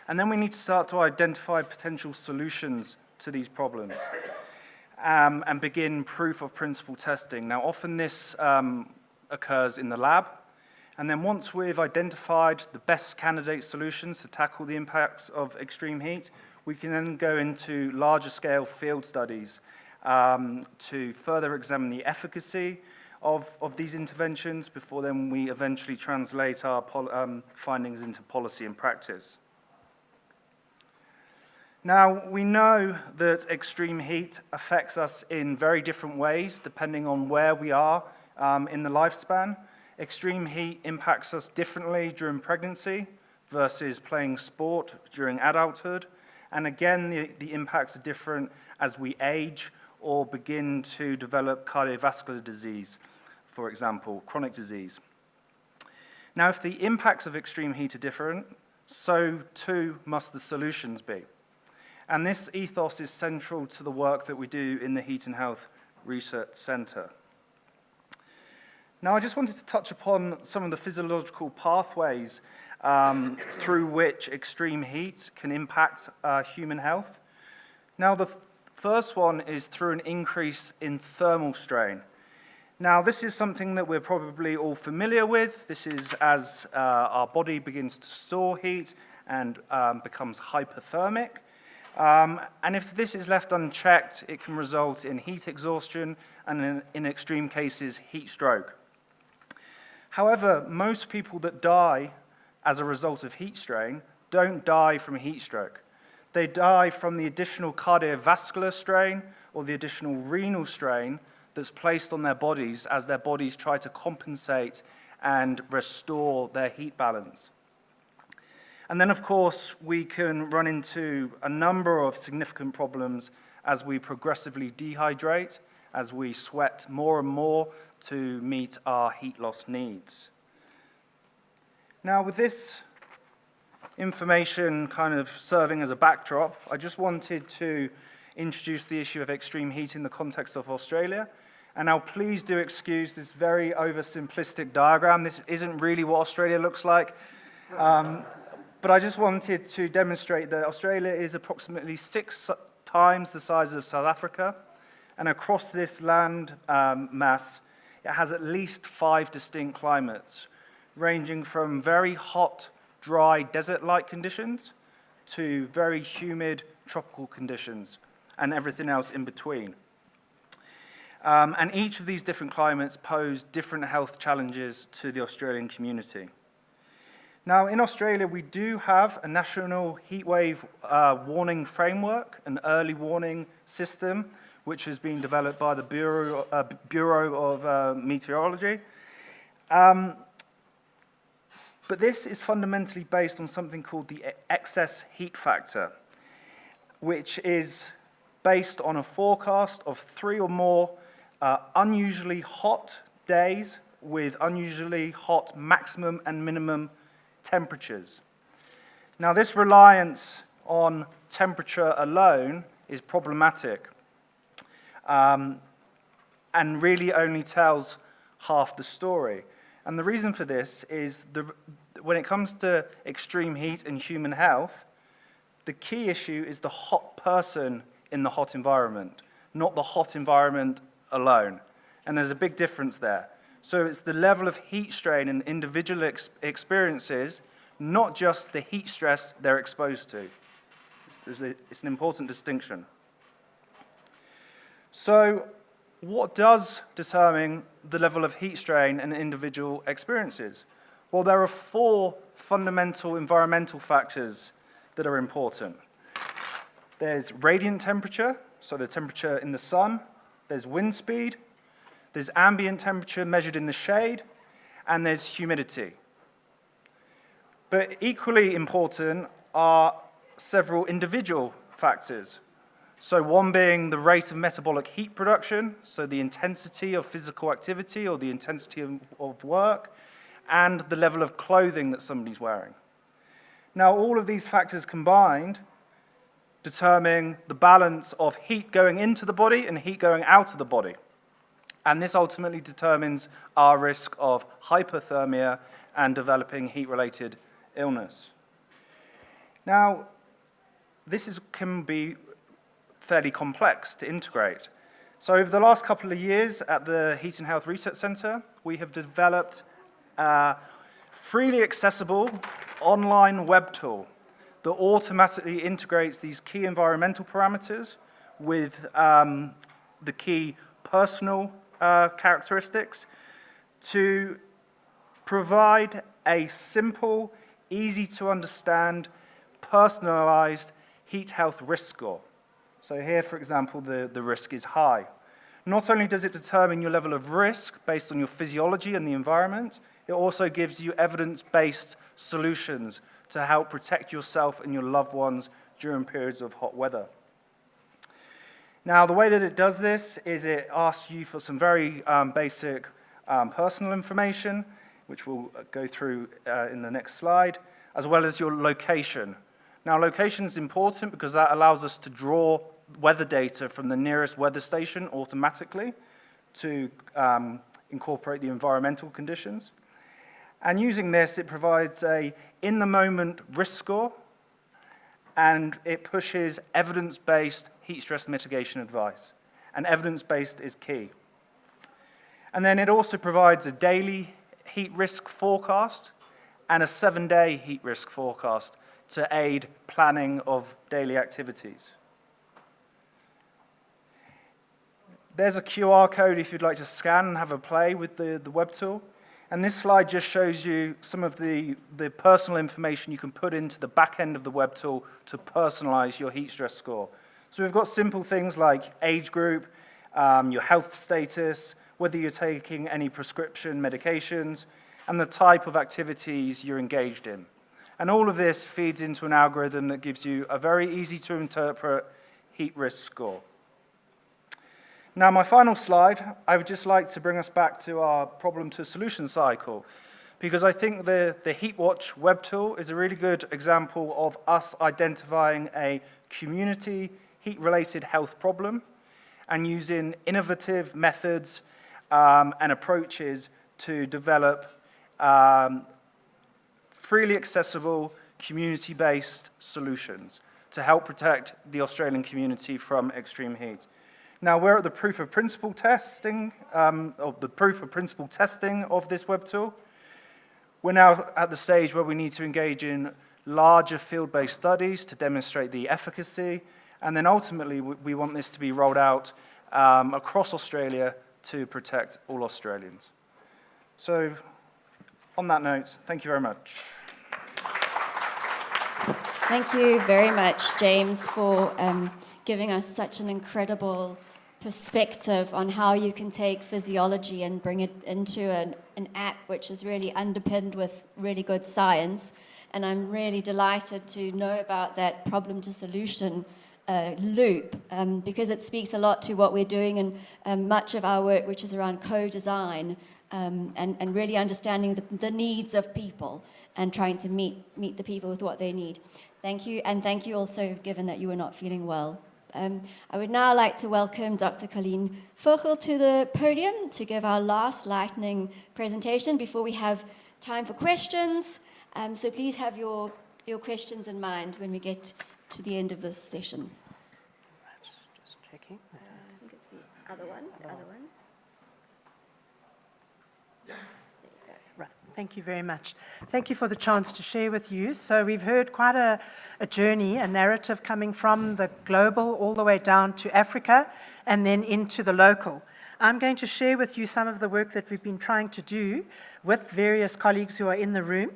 And then we need to start to identify potential solutions to these problems. and begin proof of principle testing. Now, often this occurs in the lab, and then once we've identified the best candidate solutions to tackle the impacts of extreme heat, we can then go into larger scale field studies to further examine the efficacy of these interventions before then we eventually translate our findings into policy and practice. Now, we know that extreme heat affects us in very different ways depending on where we are in the lifespan. Extreme heat impacts us differently during pregnancy versus playing sport during adulthood. And again, the impacts are different as we age or begin to develop cardiovascular disease, for example, chronic disease. Now, if the impacts of extreme heat are different, so too must the solutions be. And this ethos is central to the work that we do in the Heat and Health Research Centre. Now, I just wanted to touch upon some of the physiological pathways through which extreme heat can impact human health. Now, the first one is through an increase in thermal strain. Now, this is something that we're probably all familiar with. This is as our body begins to store heat and becomes hypothermic. And if this is left unchecked, it can result in heat exhaustion and in extreme cases, heat stroke. However, most people that die as a result of heat strain don't die from heat stroke. They die from the additional cardiovascular strain or the additional renal strain that's placed on their bodies as their bodies try to compensate and restore their heat balance. And then, of course, we can run into a number of significant problems as we progressively dehydrate, as we sweat more and more to meet our heat loss needs. Now, with this information kind of serving as a backdrop, I just wanted to introduce the issue of extreme heat in the context of Australia. And now please do excuse this very oversimplistic diagram. This isn't really what Australia looks like. But I just wanted to demonstrate that Australia is approximately 6 times the size of South Africa. And across this land mass, it has at least 5 distinct climates, ranging from very hot, dry, desert-like conditions to very humid, tropical conditions, and everything else in between. And each of these different climates pose different health challenges to the Australian community. Now, in Australia, we do have a national heatwave warning framework, an early warning system, which has been developed by the Bureau of Meteorology. But this is fundamentally based on something called the excess heat factor, which is based on a forecast of 3 or more unusually hot days with unusually hot maximum and minimum temperatures. Now, this reliance on temperature alone is problematic and really only tells half the story. And the reason for this is when it comes to extreme heat and human health, the key issue is the hot person in the hot environment, not the hot environment alone. And there's a big difference there. So it's the level of heat strain an individual experiences, not just the heat stress they're exposed to. It's an important distinction. So what does determine the level of heat strain an individual experiences? Well, there are 4 fundamental environmental factors that are important. There's radiant temperature, so the temperature in the sun. There's wind speed. There's ambient temperature measured in the shade, and there's humidity. But equally important are several individual factors. So one being the rate of metabolic heat production, so the intensity of physical activity or the intensity of work, and the level of clothing that somebody's wearing. Now, all of these factors combined determine the balance of heat going into the body and heat going out of the body. And this ultimately determines our risk of hypothermia and developing heat-related illness. Now, this can be fairly complex to integrate. So over the last couple of years at the Heat and Health Research Centre, we have developed a freely accessible online web tool that automatically integrates these key environmental parameters with the key personal characteristics to provide a simple, easy to understand, personalized heat health risk score. So here, for example, the risk is high. Not only does it determine your level of risk based on your physiology and the environment, it also gives you evidence-based solutions to help protect yourself and your loved ones during periods of hot weather. Now, the way that it does this is it asks you for some very basic personal information, which we'll go through in the next slide, as well as your location. Now, location is important because that allows us to draw weather data from the nearest weather station automatically to incorporate the environmental conditions. And using this, it provides a in-the-moment risk score, and it pushes evidence-based heat stress mitigation advice. And evidence-based is key. And then it also provides a daily heat risk forecast and a 7-day heat risk forecast to aid planning of daily activities. There's a QR code if you'd like to scan and have a play with the web tool. And this slide just shows you some of the personal information you can put into the back end of the web tool to personalize your heat stress score. So we've got simple things like age group, your health status, whether you're taking any prescription medications, and the type of activities you're engaged in. And all of this feeds into an algorithm that gives you a very easy to interpret heat risk score. Now, my final slide, I would just like to bring us back to our problem to solution cycle, because I think the HeatWatch web tool is a really good example of us identifying a community heat-related health problem and using innovative methods and approaches to develop freely accessible, community-based solutions to help protect the Australian community from extreme heat. Now, we're at the proof of principle testing, of this web tool. We're now at the stage where we need to engage in larger field-based studies to demonstrate the efficacy, and then ultimately we want this to be rolled out across Australia to protect all Australians. So, on that note, thank you very much. Thank you very much, James, for giving us such an incredible perspective on how you can take physiology and bring it into an app which is really underpinned with really good science. And I'm really delighted to know about that problem to solution loop because it speaks a lot to what we're doing and much of our work, which is around co-design and really understanding the needs of people and trying to meet the people with what they need. Thank you, and thank you also, given that you were not feeling well. I would now like to welcome Dr. Colleen Vogel to the podium to give our last lightning presentation before we have time for questions. So please have your questions in mind when we get to the end of this session. Just checking. I think it's the other one. Yes, there you go. Right. Thank you very much. Thank you for the chance to share with you. So we've heard quite a journey, a narrative coming from the global all the way down to Africa and then into the local. I'm going to share with you some of the work that we've been trying to do with various colleagues who are in the room,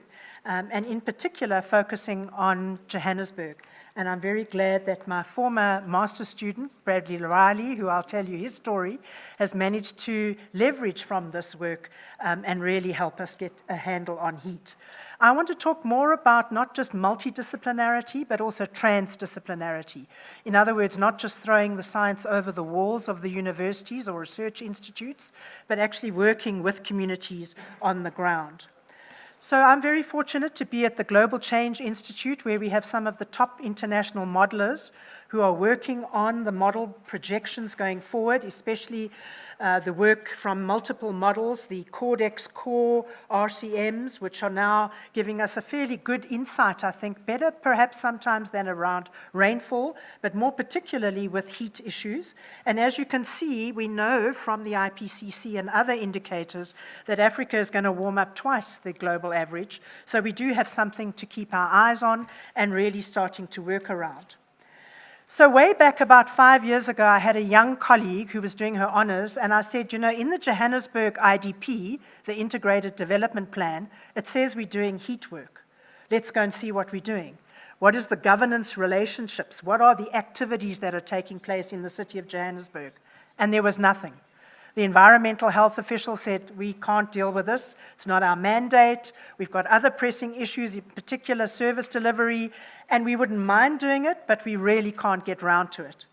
and in particular focusing on Johannesburg. And I'm very glad that my former master student, Bradley Riley, who I'll tell you his story, has managed to leverage from this work and really help us get a handle on heat. I want to talk more about not just multidisciplinarity, but also transdisciplinarity. In other words, not just throwing the science over the walls of the universities or research institutes, but actually working with communities on the ground. So I'm very fortunate to be at the Global Change Institute, where we have some of the top international modelers who are working on the model projections going forward, especially the work from multiple models, the Cordex Core RCMs, which are now giving us a fairly good insight, I think, better perhaps sometimes than around rainfall, but more particularly with heat issues. And as you can see, we know from the IPCC and other indicators that Africa is going to warm up twice the global average. So we do have something to keep our eyes on and really starting to work around. So way back about 5 years ago, I had a young colleague who was doing her honors, and I said, you know, in the Johannesburg IDP, the Integrated Development Plan, it says we're doing heat work. Let's go and see what we're doing. What is the governance relationships? What are the activities that are taking place in the city of Johannesburg? And there was nothing. The environmental health official said, we can't deal with this. It's not our mandate. We've got other pressing issues, in particular service delivery, and we wouldn't mind doing it, but we really can't get round to it.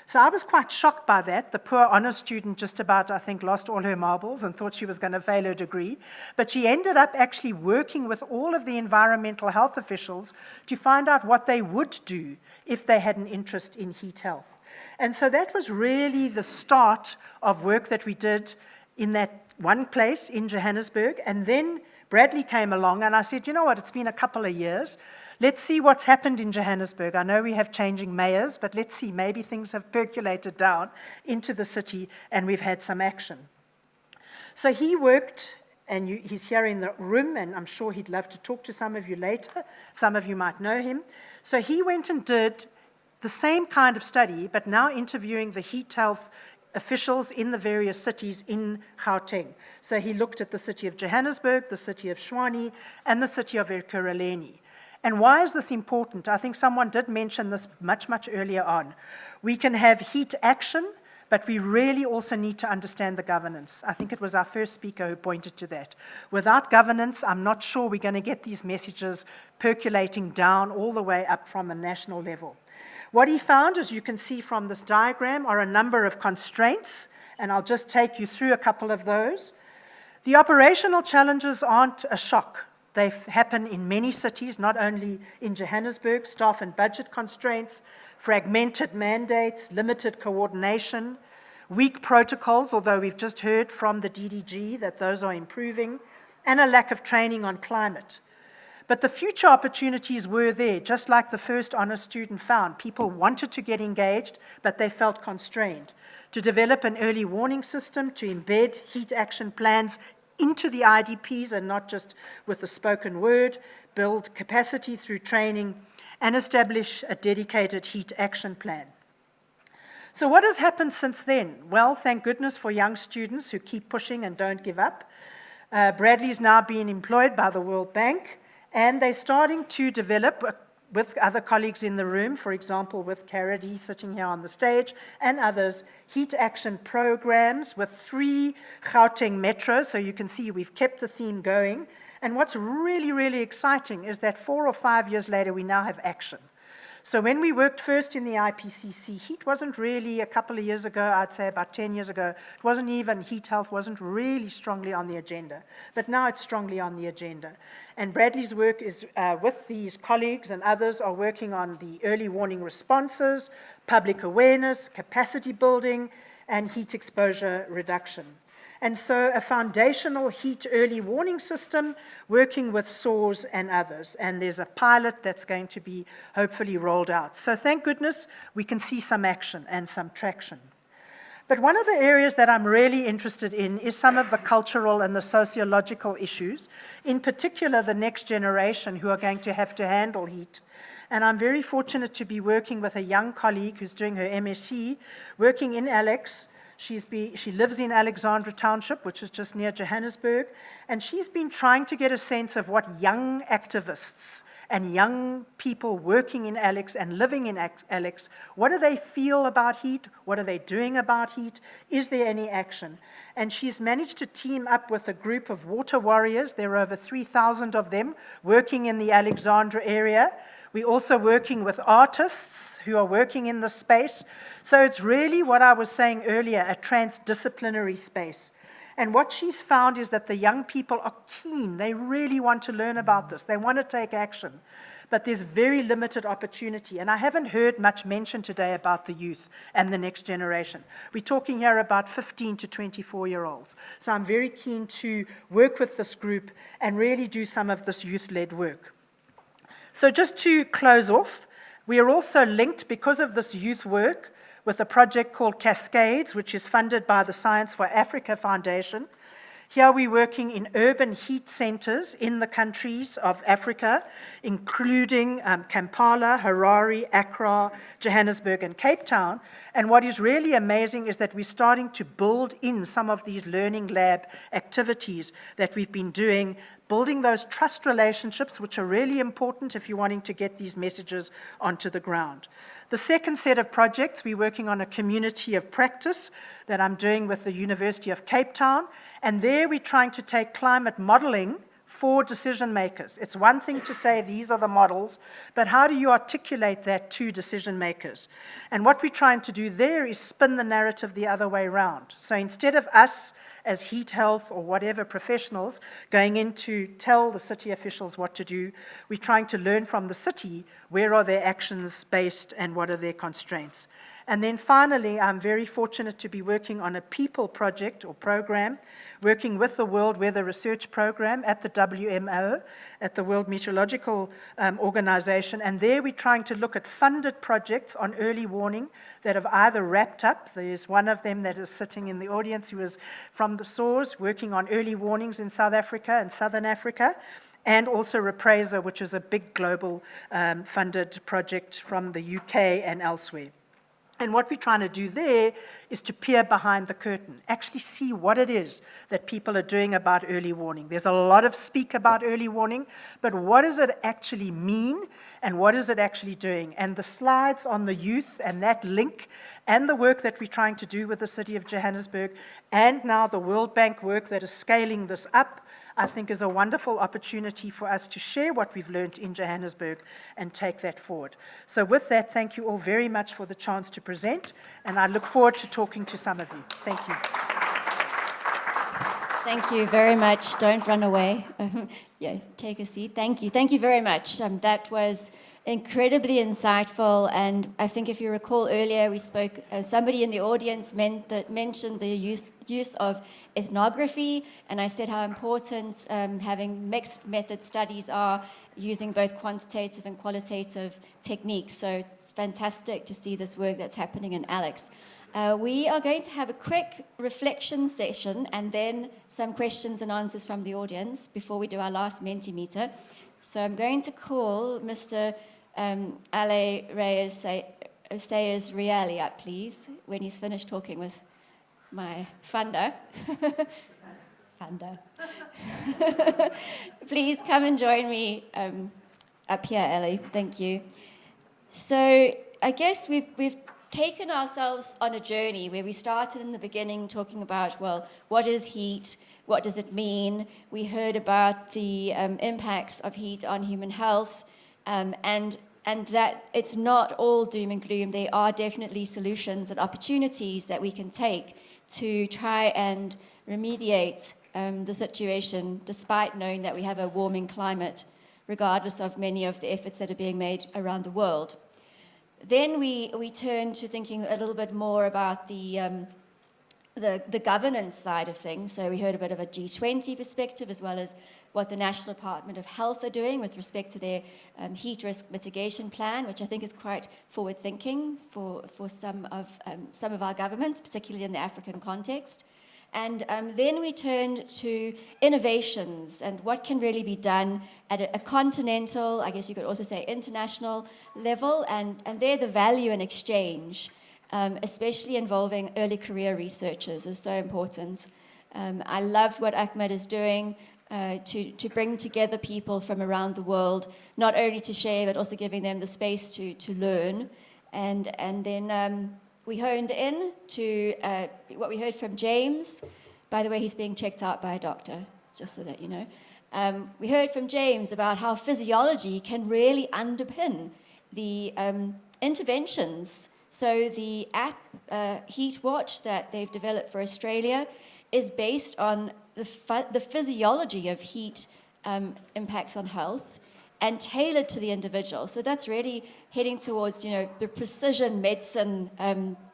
So I was quite shocked by that. The poor honors student just about, I think, lost all her marbles and thought she was going to fail her degree. But she ended up actually working with all of the environmental health officials to find out what they would do if they had an interest in heat health. And so that was really the start of work that we did in that one place in Johannesburg. And then Bradley came along and I said, you know what, it's been a couple of years. Let's see what's happened in Johannesburg. I know we have changing mayors, but let's see, maybe things have percolated down into the city and we've had some action. So he worked, and he's here in the room, and I'm sure he'd love to talk to some of you later. Some of you might know him. So he went and did the same kind of study, but now interviewing the heat health officials in the various cities in Gauteng. So he looked at the city of Johannesburg, the city of Tshwane, and the city of Ekurhuleni. And why is this important? I think someone did mention this much, much earlier on. We can have heat action, but we really also need to understand the governance. I think it was our first speaker who pointed to that. Without governance, I'm not sure we're going to get these messages percolating down all the way up from a national level. What he found, as you can see from this diagram, are a number of constraints, and I'll just take you through a couple of those. The operational challenges aren't a shock. They happen in many cities, not only in Johannesburg, staff and budget constraints, fragmented mandates, limited coordination, weak protocols, although we've just heard from the DDG that those are improving, and a lack of training on climate. But the future opportunities were there, just like the first honors student found. People wanted to get engaged, but they felt constrained. To develop an early warning system, to embed heat action plans into the IDPs and not just with the spoken word, build capacity through training, and establish a dedicated heat action plan. So what has happened since then? Well, thank goodness for young students who keep pushing and don't give up. Bradley's now being employed by the World Bank, and they're starting to develop with other colleagues in the room, for example, with Karadi sitting here on the stage, and others, heat action programs with 3 Gauteng metros. So you can see we've kept the theme going. And what's really, really exciting is that 4 or 5 years later, we now have action. So when we worked first in the IPCC, heat wasn't really, a couple of years ago, I'd say about 10 years ago, it wasn't even, heat health wasn't really strongly on the agenda. But now it's strongly on the agenda. And Bradley's work is with these colleagues and others are working on the early warning responses, public awareness, capacity building, and heat exposure reduction. And so a foundational heat early warning system working with SOARs and others. And there's a pilot that's going to be hopefully rolled out. So thank goodness we can see some action and some traction. But one of the areas that I'm really interested in is some of the cultural and the sociological issues, in particular the next generation who are going to have to handle heat. And I'm very fortunate to be working with a young colleague who's doing her MSc, working in Alex. She lives in Alexandra Township, which is just near Johannesburg, and she's been trying to get a sense of what young activists and young people working in Alex and living in Alex, what do they feel about heat? What are they doing about heat? Is there any action? And she's managed to team up with a group of water warriors. There are over 3,000 of them working in the Alexandra area. We're also working with artists who are working in the space. So it's really what I was saying earlier, a transdisciplinary space. And what she's found is that the young people are keen. They really want to learn about this. They want to take action. But there's very limited opportunity. And I haven't heard much mention today about the youth and the next generation. We're talking here about 15 to 24-year-olds. So I'm very keen to work with this group and really do some of this youth-led work. So just to close off, we are also linked, because of this youth work, with a project called Cascades, which is funded by the Science for Africa Foundation. Here we're working in urban heat centers in the countries of Africa, including Kampala, Harare, Accra, Johannesburg, and Cape Town. And what is really amazing is that we're starting to build in some of these learning lab activities that we've been doing, building those trust relationships, which are really important if you're wanting to get these messages onto the ground. The second set of projects, we're working on a community of practice that I'm doing with the University of Cape Town, and there we're trying to take climate modeling for decision makers. It's one thing to say these are the models, but how do you articulate that to decision makers? And what we're trying to do there is spin the narrative the other way around. So instead of us as heat health or whatever professionals going in to tell the city officials what to do, we're trying to learn from the city where are their actions based and what are their constraints. And then finally, I'm very fortunate to be working on a people project or program, working with the World Weather Research Program at the WMO, at the World Meteorological Organization. And there we're trying to look at funded projects on early warning that have either wrapped up. There's one of them that is sitting in the audience who was from the SOARS, working on early warnings in South Africa and Southern Africa, and also Repraiser, which is a big global funded project from the UK and elsewhere. And what we're trying to do there is to peer behind the curtain, actually see what it is that people are doing about early warning. There's a lot of speak about early warning, but what does it actually mean and what is it actually doing? And the slides on the youth and that link and the work that we're trying to do with the City of Johannesburg and now the World Bank work that is scaling this up, I think is a wonderful opportunity for us to share what we've learned in Johannesburg and take that forward. So with that, thank you all very much for the chance to present, and I look forward to talking to some of you. Thank you. Thank you very much. Don't run away. Yeah, take a seat. Thank you. Thank you very much. That was incredibly insightful, and I think if you recall earlier, we spoke, somebody in the audience mentioned the use of ethnography, and I said how important having mixed method studies are, using both quantitative and qualitative techniques. So it's fantastic to see this work that's happening in Alex. We are going to have a quick reflection session and then some questions and answers from the audience before we do our last Mentimeter. So I'm going to call Mr. Ale Sayers Reali up, please, when he's finished talking with my funder. Funder. Please come and join me up here, Ale. Thank you. So I guess we've taken ourselves on a journey where we started in the beginning talking about, well, what is heat? What does it mean? We heard about the impacts of heat on human health, and that it's not all doom and gloom. There are definitely solutions and opportunities that we can take to try and remediate the situation, despite knowing that we have a warming climate, regardless of many of the efforts that are being made around the world. Then we turn to thinking a little bit more about the governance side of things. So we heard a bit of a G20 perspective, as well as what the National Department of Health are doing with respect to their heat risk mitigation plan, which I think is quite forward-thinking for some of our governments, particularly in the African context. And then we turned to innovations and what can really be done at a continental, I guess you could also say international level, and there the value and exchange, especially involving early career researchers, is so important. I loved what Ahmed is doing to bring together people from around the world, not only to share, but also giving them the space to learn. And then we honed in to what we heard from James. By the way, he's being checked out by a doctor, just so that you know. We heard from James about how physiology can really underpin the interventions. So the app Heat Watch that they've developed for Australia is based on the physiology of heat impacts on health and tailored to the individual. So that's really heading towards, the precision medicine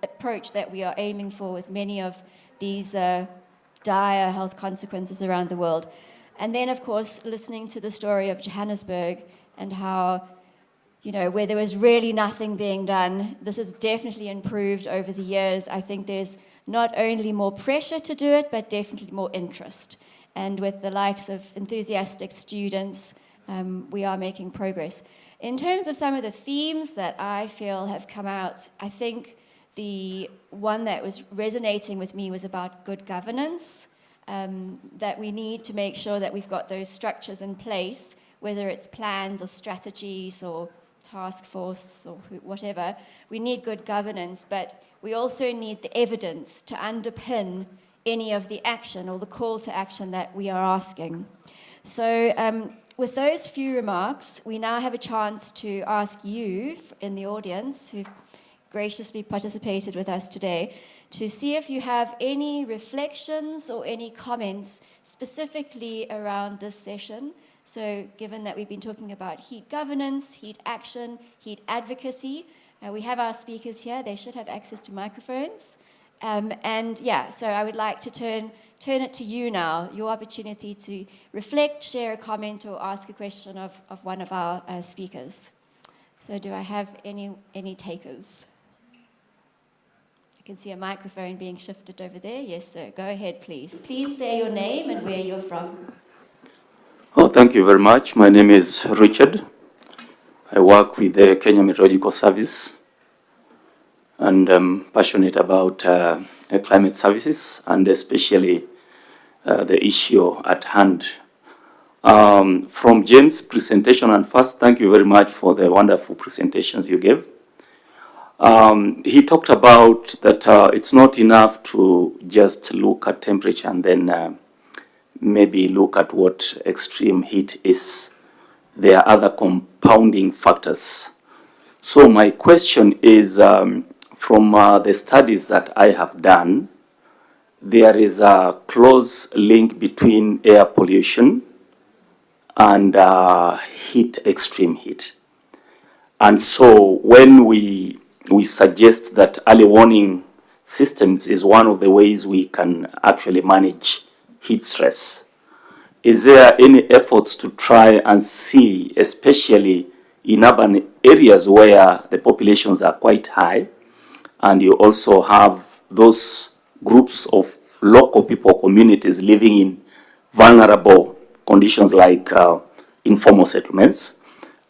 approach that we are aiming for with many of these dire health consequences around the world. And then, of course, listening to the story of Johannesburg and how, where there was really nothing being done, this has definitely improved over the years. I think there's not only more pressure to do it, but definitely more interest. And with the likes of enthusiastic students, we are making progress. In terms of some of the themes that I feel have come out, I think the one that was resonating with me was about good governance, that we need to make sure that we've got those structures in place, whether it's plans or strategies or task force or whatever. We need good governance, but we also need the evidence to underpin any of the action or the call to action that we are asking. So with those few remarks, we now have a chance to ask you in the audience who've graciously participated with us today to see if you have any reflections or any comments specifically around this session. So given that we've been talking about heat governance, heat action, heat advocacy, we have our speakers here. They should have access to microphones. So I would like to turn it to you now, your opportunity to reflect, share a comment, or ask a question of one of our speakers. So do I have any takers? I can see a microphone being shifted over there. Yes, sir. Go ahead, please. Please say your name and where you're from. Oh, thank you very much. My name is Richard. I work with the Kenya Meteorological Service, and I'm passionate about climate services and especially the issue at hand. From James' presentation, and first, thank you very much for the wonderful presentations you gave. He talked about that it's not enough to just look at temperature and then maybe look at what extreme heat is. There are other compounding factors. So my question is, from the studies that I have done, there is a close link between air pollution and extreme heat. And so when we suggest that early warning systems is one of the ways we can actually manage heat stress, is there any efforts to try and see, especially in urban areas where the populations are quite high, and you also have those groups of local people, communities living in vulnerable conditions like informal settlements,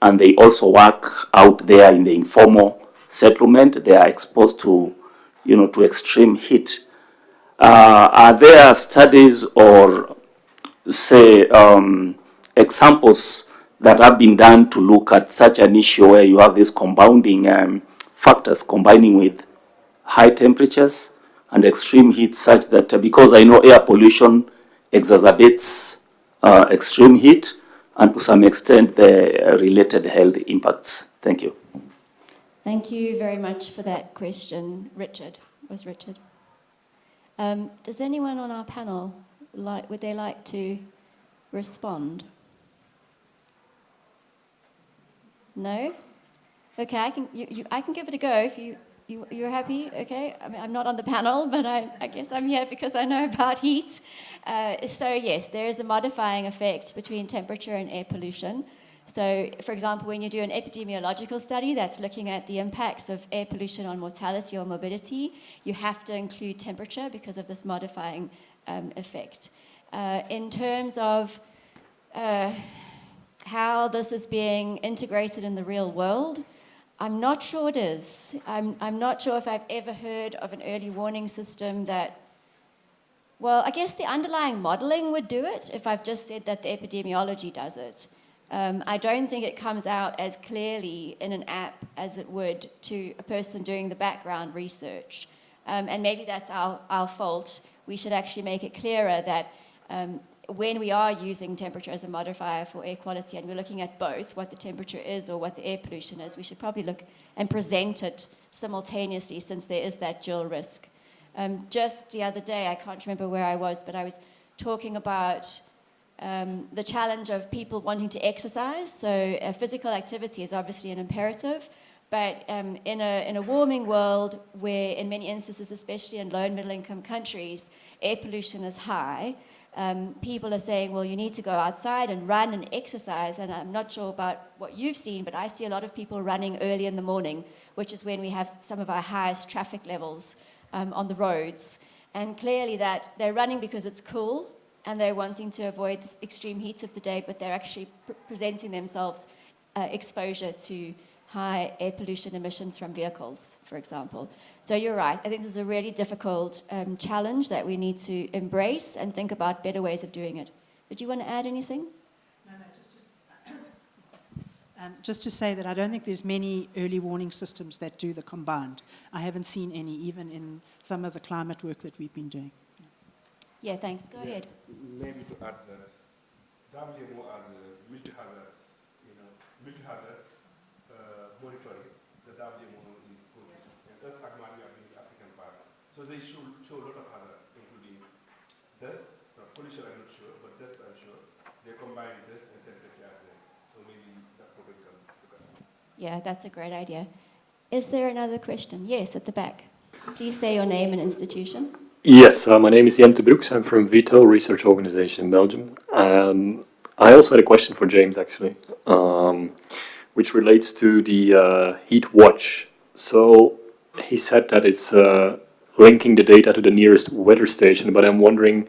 and they also work out there in the informal settlement. They are exposed to, to extreme heat. Are there studies or, say, examples that have been done to look at such an issue where you have these compounding factors combining with high temperatures and extreme heat, such that because I know air pollution exacerbates extreme heat and to some extent the related health impacts? Thank you. Thank you very much for that question, Richard. Was Richard? Does anyone on our panel would they like to respond? No? Okay, I can give it a go if you're happy. Okay, I mean, I'm not on the panel, but I guess I'm here because I know about heat. So yes, there is a modifying effect between temperature and air pollution. So, for example, when you do an epidemiological study that's looking at the impacts of air pollution on mortality or morbidity, you have to include temperature because of this modifying effect. In terms of how this is being integrated in the real world, I'm not sure it is. I'm not sure if I've ever heard of an early warning system that, well, I guess the underlying modeling would do it if I've just said that the epidemiology does it. I don't think it comes out as clearly in an app as it would to a person doing the background research. And maybe that's our fault. We should actually make it clearer that when we are using temperature as a modifier for air quality and we're looking at both, what the temperature is or what the air pollution is, we should probably look and present it simultaneously since there is that dual risk. Just the other day, I can't remember where I was, but I was talking about the challenge of people wanting to exercise. So physical activity is obviously an imperative, but in a warming world where in many instances, especially in low and middle income countries, air pollution is high, people are saying, well, you need to go outside and run and exercise. And I'm not sure about what you've seen, but I see a lot of people running early in the morning, which is when we have some of our highest traffic levels on the roads. And clearly that they're running because it's cool and they're wanting to avoid the extreme heat of the day, but they're actually presenting themselves exposure to high air pollution emissions from vehicles, for example. So you're right. I think this is a really difficult challenge that we need to embrace and think about better ways of doing it. Did you want to add anything? No, just to say that I don't think there's many early warning systems that do the combined. I haven't seen any, even in some of the climate work that we've been doing. Yeah, thanks. Go ahead. Maybe to add that WMO as a multi-hazards, multi-hazards monitoring, the WMO is good. And us, Agmar, we are in the African part. So they show a lot of hazards, including dust, pollution I'm not sure, but dust I'm sure. They combine dust and temperature as well. So maybe that program can look at. Yeah, that's a great idea. Is there another question? Yes, at the back. Please say your name and institution. Yes, my name is Jente Broeks. I'm from VITO Research Organization in Belgium. I also had a question for James, actually, which relates to the heat watch. So he said that it's linking the data to the nearest weather station, but I'm wondering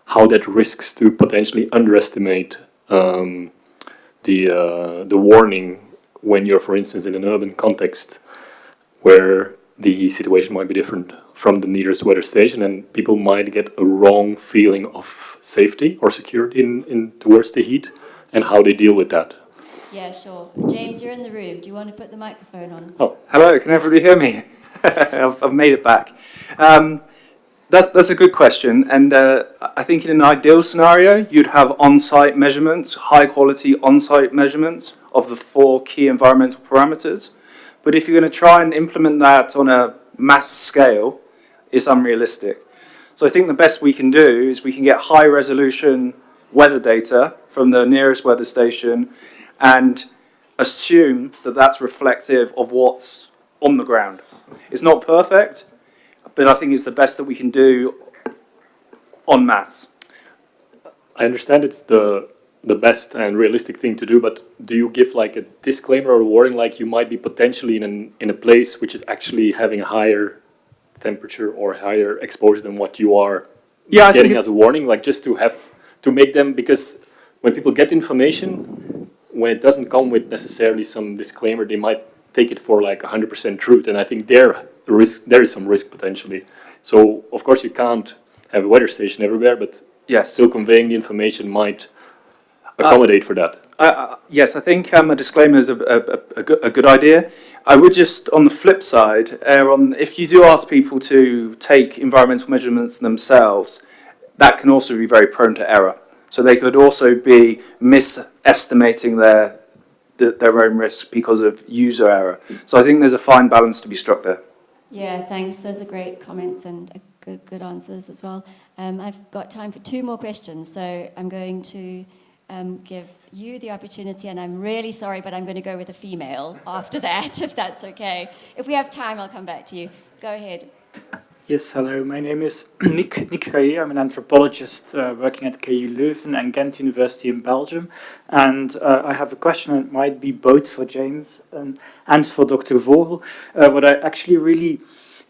how that risks to potentially underestimate the warning when you're, for instance, in an urban context where the situation might be different from the nearest weather station, and people might get a wrong feeling of safety or security in towards the heat, and how they deal with that. Yeah, sure. James, you're in the room. Do you want to put the microphone on? Oh, Hello, can everybody hear me? I've made it back. That's a good question, and I think in an ideal scenario, you'd have on-site measurements, high-quality on-site measurements of the 4 key environmental parameters. But if you're going to try and implement that on a mass scale, it's unrealistic. So I think the best we can do is we can get high-resolution weather data from the nearest weather station and assume that that's reflective of what's on the ground. It's not perfect, but I think it's the best that we can do en masse. I understand it's the best and realistic thing to do, but do you give like a disclaimer or a warning, like you might be potentially in a place which is actually having a higher temperature or higher exposure than what you are getting as a warning, like just to make them, because when people get information, when it doesn't come with necessarily some disclaimer, they might take it for like 100% truth, and I think there is some risk potentially. So of course you can't have a weather station everywhere, but yes, still conveying the information might accommodate for that. Yes, I think a disclaimer is a good idea. I would just, on the flip side, if you do ask people to take environmental measurements themselves, that can also be very prone to error. So they could also be misestimating their own risk because of user error. So I think there's a fine balance to be struck there. Yeah, thanks. Those are great comments and good answers as well. I've got time for 2 more questions, so I'm going to give you the opportunity, and I'm really sorry, but I'm going to go with a female after that, if that's okay. If we have time, I'll come back to you. Go ahead. Yes, hello. My name is Nick Gaillier. I'm an anthropologist working at KU Leuven and Ghent University in Belgium. And I have a question that might be both for James and for Dr. Vogel. What I actually really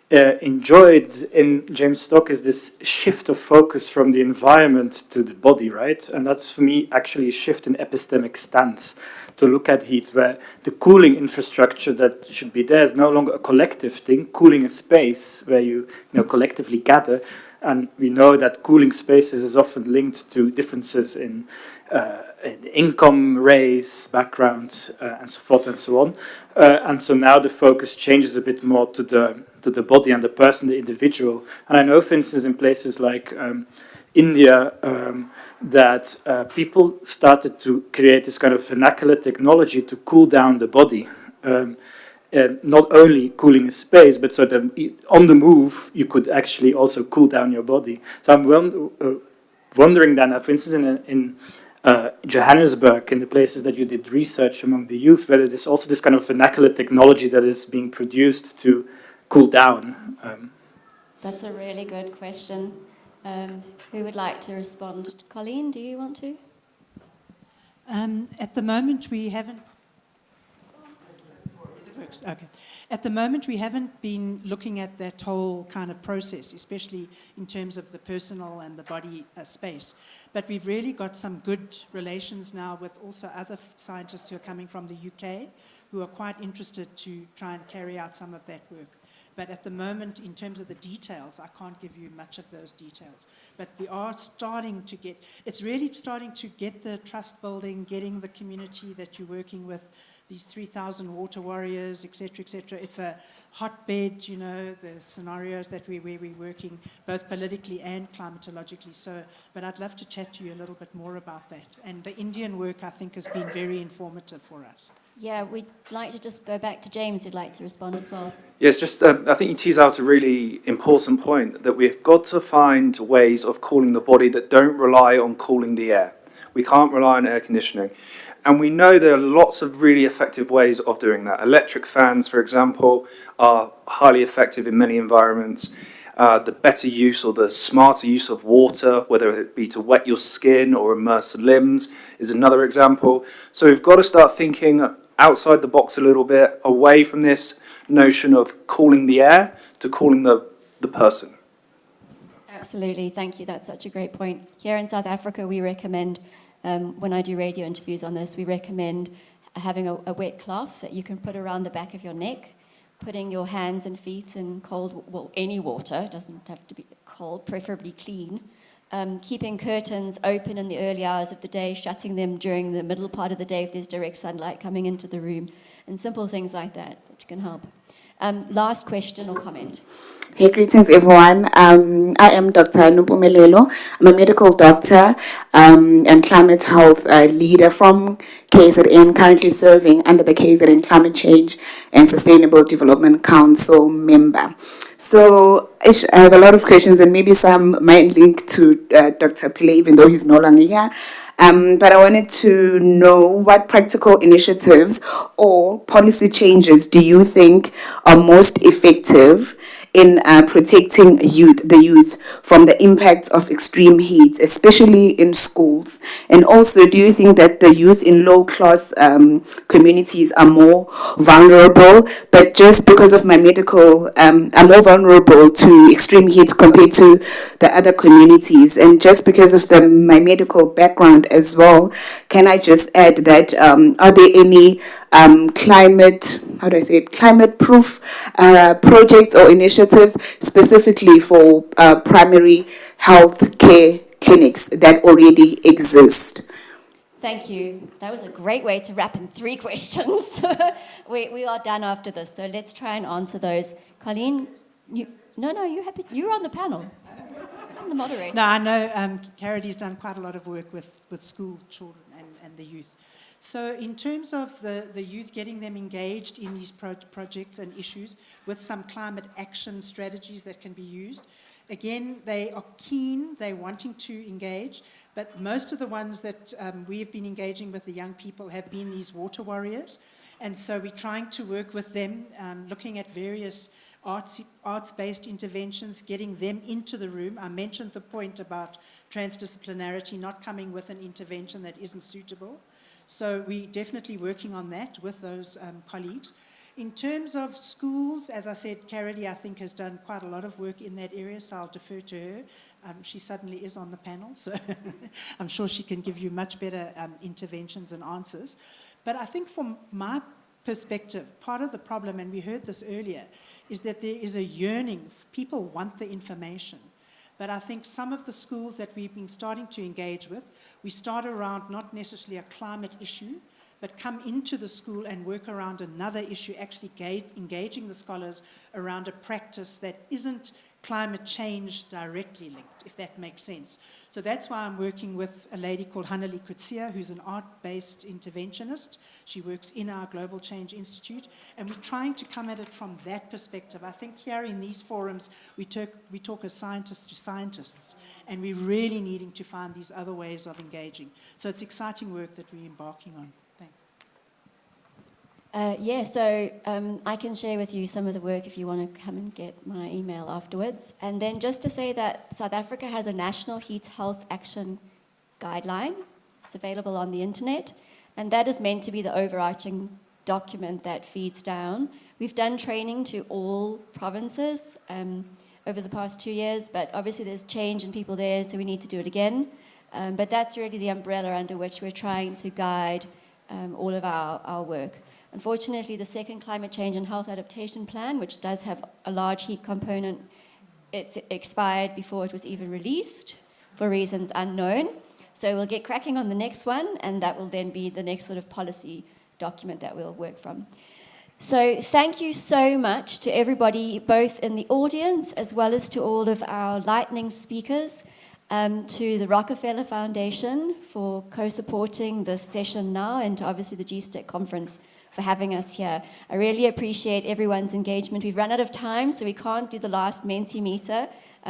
enjoyed in James' talk is this shift of focus from the environment to the body, right? And that's for me actually a shift in epistemic stance to look at heat, where the cooling infrastructure that should be there is no longer a collective thing. Cooling a space where you collectively gather, and we know that cooling spaces is often linked to differences in income, race, background, and so forth and so on. And so now the focus changes a bit more to the body and the person, the individual. And I know, for instance, in places like India, that people started to create this kind of vernacular technology to cool down the body. not only cooling a space, but so that on the move, you could actually also cool down your body. So I'm wondering then, for instance, in Johannesburg, in the places that you did research among the youth, whether there's also this kind of vernacular technology that is being produced to cool down. That's a really good question. Who would like to respond? Colleen, do you want to? At the moment, we haven't. Okay. At the moment, we haven't been looking at that whole kind of process, especially in terms of the personal and the body space. But we've really got some good relations now with also other scientists who are coming from the UK, who are quite interested to try and carry out some of that work. But at the moment, in terms of the details, I can't give you much of those details. But we are starting to get, it's really starting to get the trust building, getting the community that you're working with, these 3,000 water warriors, et cetera, et cetera. It's a hotbed, you know, the scenarios that where we're working, both politically and climatologically. So, but I'd love to chat to you a little bit more about that. And the Indian work, I think, has been very informative for us. Yeah, we'd like to just go back to James, who'd like to respond as well. Yes, just I think you tease out a really important point, that we've got to find ways of cooling the body that don't rely on cooling the air. We can't rely on air conditioning. And we know there are lots of really effective ways of doing that. Electric fans, for example, are highly effective in many environments. The better use or the smarter use of water, whether it be to wet your skin or immerse limbs, is another example. So we've got to start thinking outside the box a little bit, away from this notion of cooling the air to cooling the person. Absolutely, thank you. That's such a great point. Here in South Africa, we recommend, when I do radio interviews on this, we recommend having a wet cloth that you can put around the back of your neck, putting your hands and feet in cold, well, any water, it doesn't have to be cold, preferably clean. Keeping curtains open in the early hours of the day, shutting them during the middle part of the day if there's direct sunlight coming into the room, and simple things like that can help. Last question or comment. Hey, greetings everyone. I am Dr. Nupumelelo. I'm a medical doctor and climate health leader from KZN, currently serving under the KZN Climate Change and Sustainable Development Council member. So I have a lot of questions, and maybe some might link to Dr. Pillay, even though he's no longer here. But I wanted to know what practical initiatives or policy changes do you think are most effective in protecting the youth from the impact of extreme heat, especially in schools? And also, do you think that the youth in low-class communities are more vulnerable, but just because of my medical, are more vulnerable to extreme heat compared to the other communities? And just because of my medical background as well, can I just add that are there any climate-proof projects or initiatives specifically for primary health care clinics that already exist? Thank you. That was a great way to wrap in 3 questions. we are done after this, so let's try and answer those. Colleen, you're happy. You're on the panel. I'm the moderator. No, I know Carity's done quite a lot of work with school children and the youth. So in terms of the youth, getting them engaged in these projects and issues with some climate action strategies that can be used, again, they are keen, they're wanting to engage, but most of the ones that we have been engaging with the young people have been these water warriors. And so we're trying to work with them, looking at various arts-based interventions, getting them into the room. I mentioned the point about transdisciplinarity, not coming with an intervention that isn't suitable. So we're definitely working on that with those colleagues. In terms of schools, as I said, Carity, I think, has done quite a lot of work in that area, so I'll defer to her. She suddenly is on the panel, so I'm sure she can give you much better interventions and answers. But I think from my perspective, part of the problem, and we heard this earlier, is that there is a yearning. People want the information. But I think some of the schools that we've been starting to engage with, we start around not necessarily a climate issue, but come into the school and work around another issue, actually engaging the scholars around a practice that isn't climate change directly linked, if that makes sense. So that's why I'm working with a lady called Haneli Kutsia, who's an art-based interventionist. She works in our Global Change Institute, and we're trying to come at it from that perspective. I think here in these forums, we talk as scientists to scientists, and we're really needing to find these other ways of engaging. So it's exciting work that we're embarking on. Thanks. I can share with you some of the work if you want to come and get my email afterwards. And then just to say that South Africa has a National Heat Health Action Guideline. It's available on the internet. And that is meant to be the overarching document that feeds down. We've done training to all provinces over the past 2 years, but obviously there's change in people there, so we need to do it again. But that's really the umbrella under which we're trying to guide all of our work. Unfortunately, the second Climate Change and Health Adaptation Plan, which does have a large heat component, it expired before it was even released for reasons unknown. So we'll get cracking on the next one, and that will then be the next sort of policy document that we'll work from. So thank you so much to everybody, both in the audience as well as to all of our lightning speakers, to the Rockefeller Foundation for co-supporting this session now, and to obviously the G-STIC conference for having us here. I really appreciate everyone's engagement. We've run out of time, so we can't do the last Mentimeter.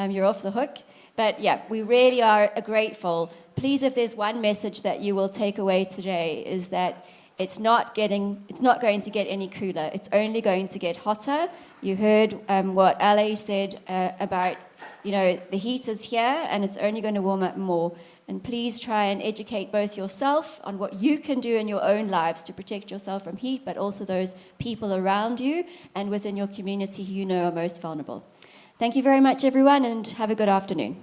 You're off the hook. But yeah, we really are grateful. Please, if there's one message that you will take away today, is that it's not going to get any cooler. It's only going to get hotter. You heard what Ale said about, the heat is here and it's only going to warm up more. And please try and educate both yourself on what you can do in your own lives to protect yourself from heat, but also those people around you and within your community who you know are most vulnerable. Thank you very much, everyone, and have a good afternoon.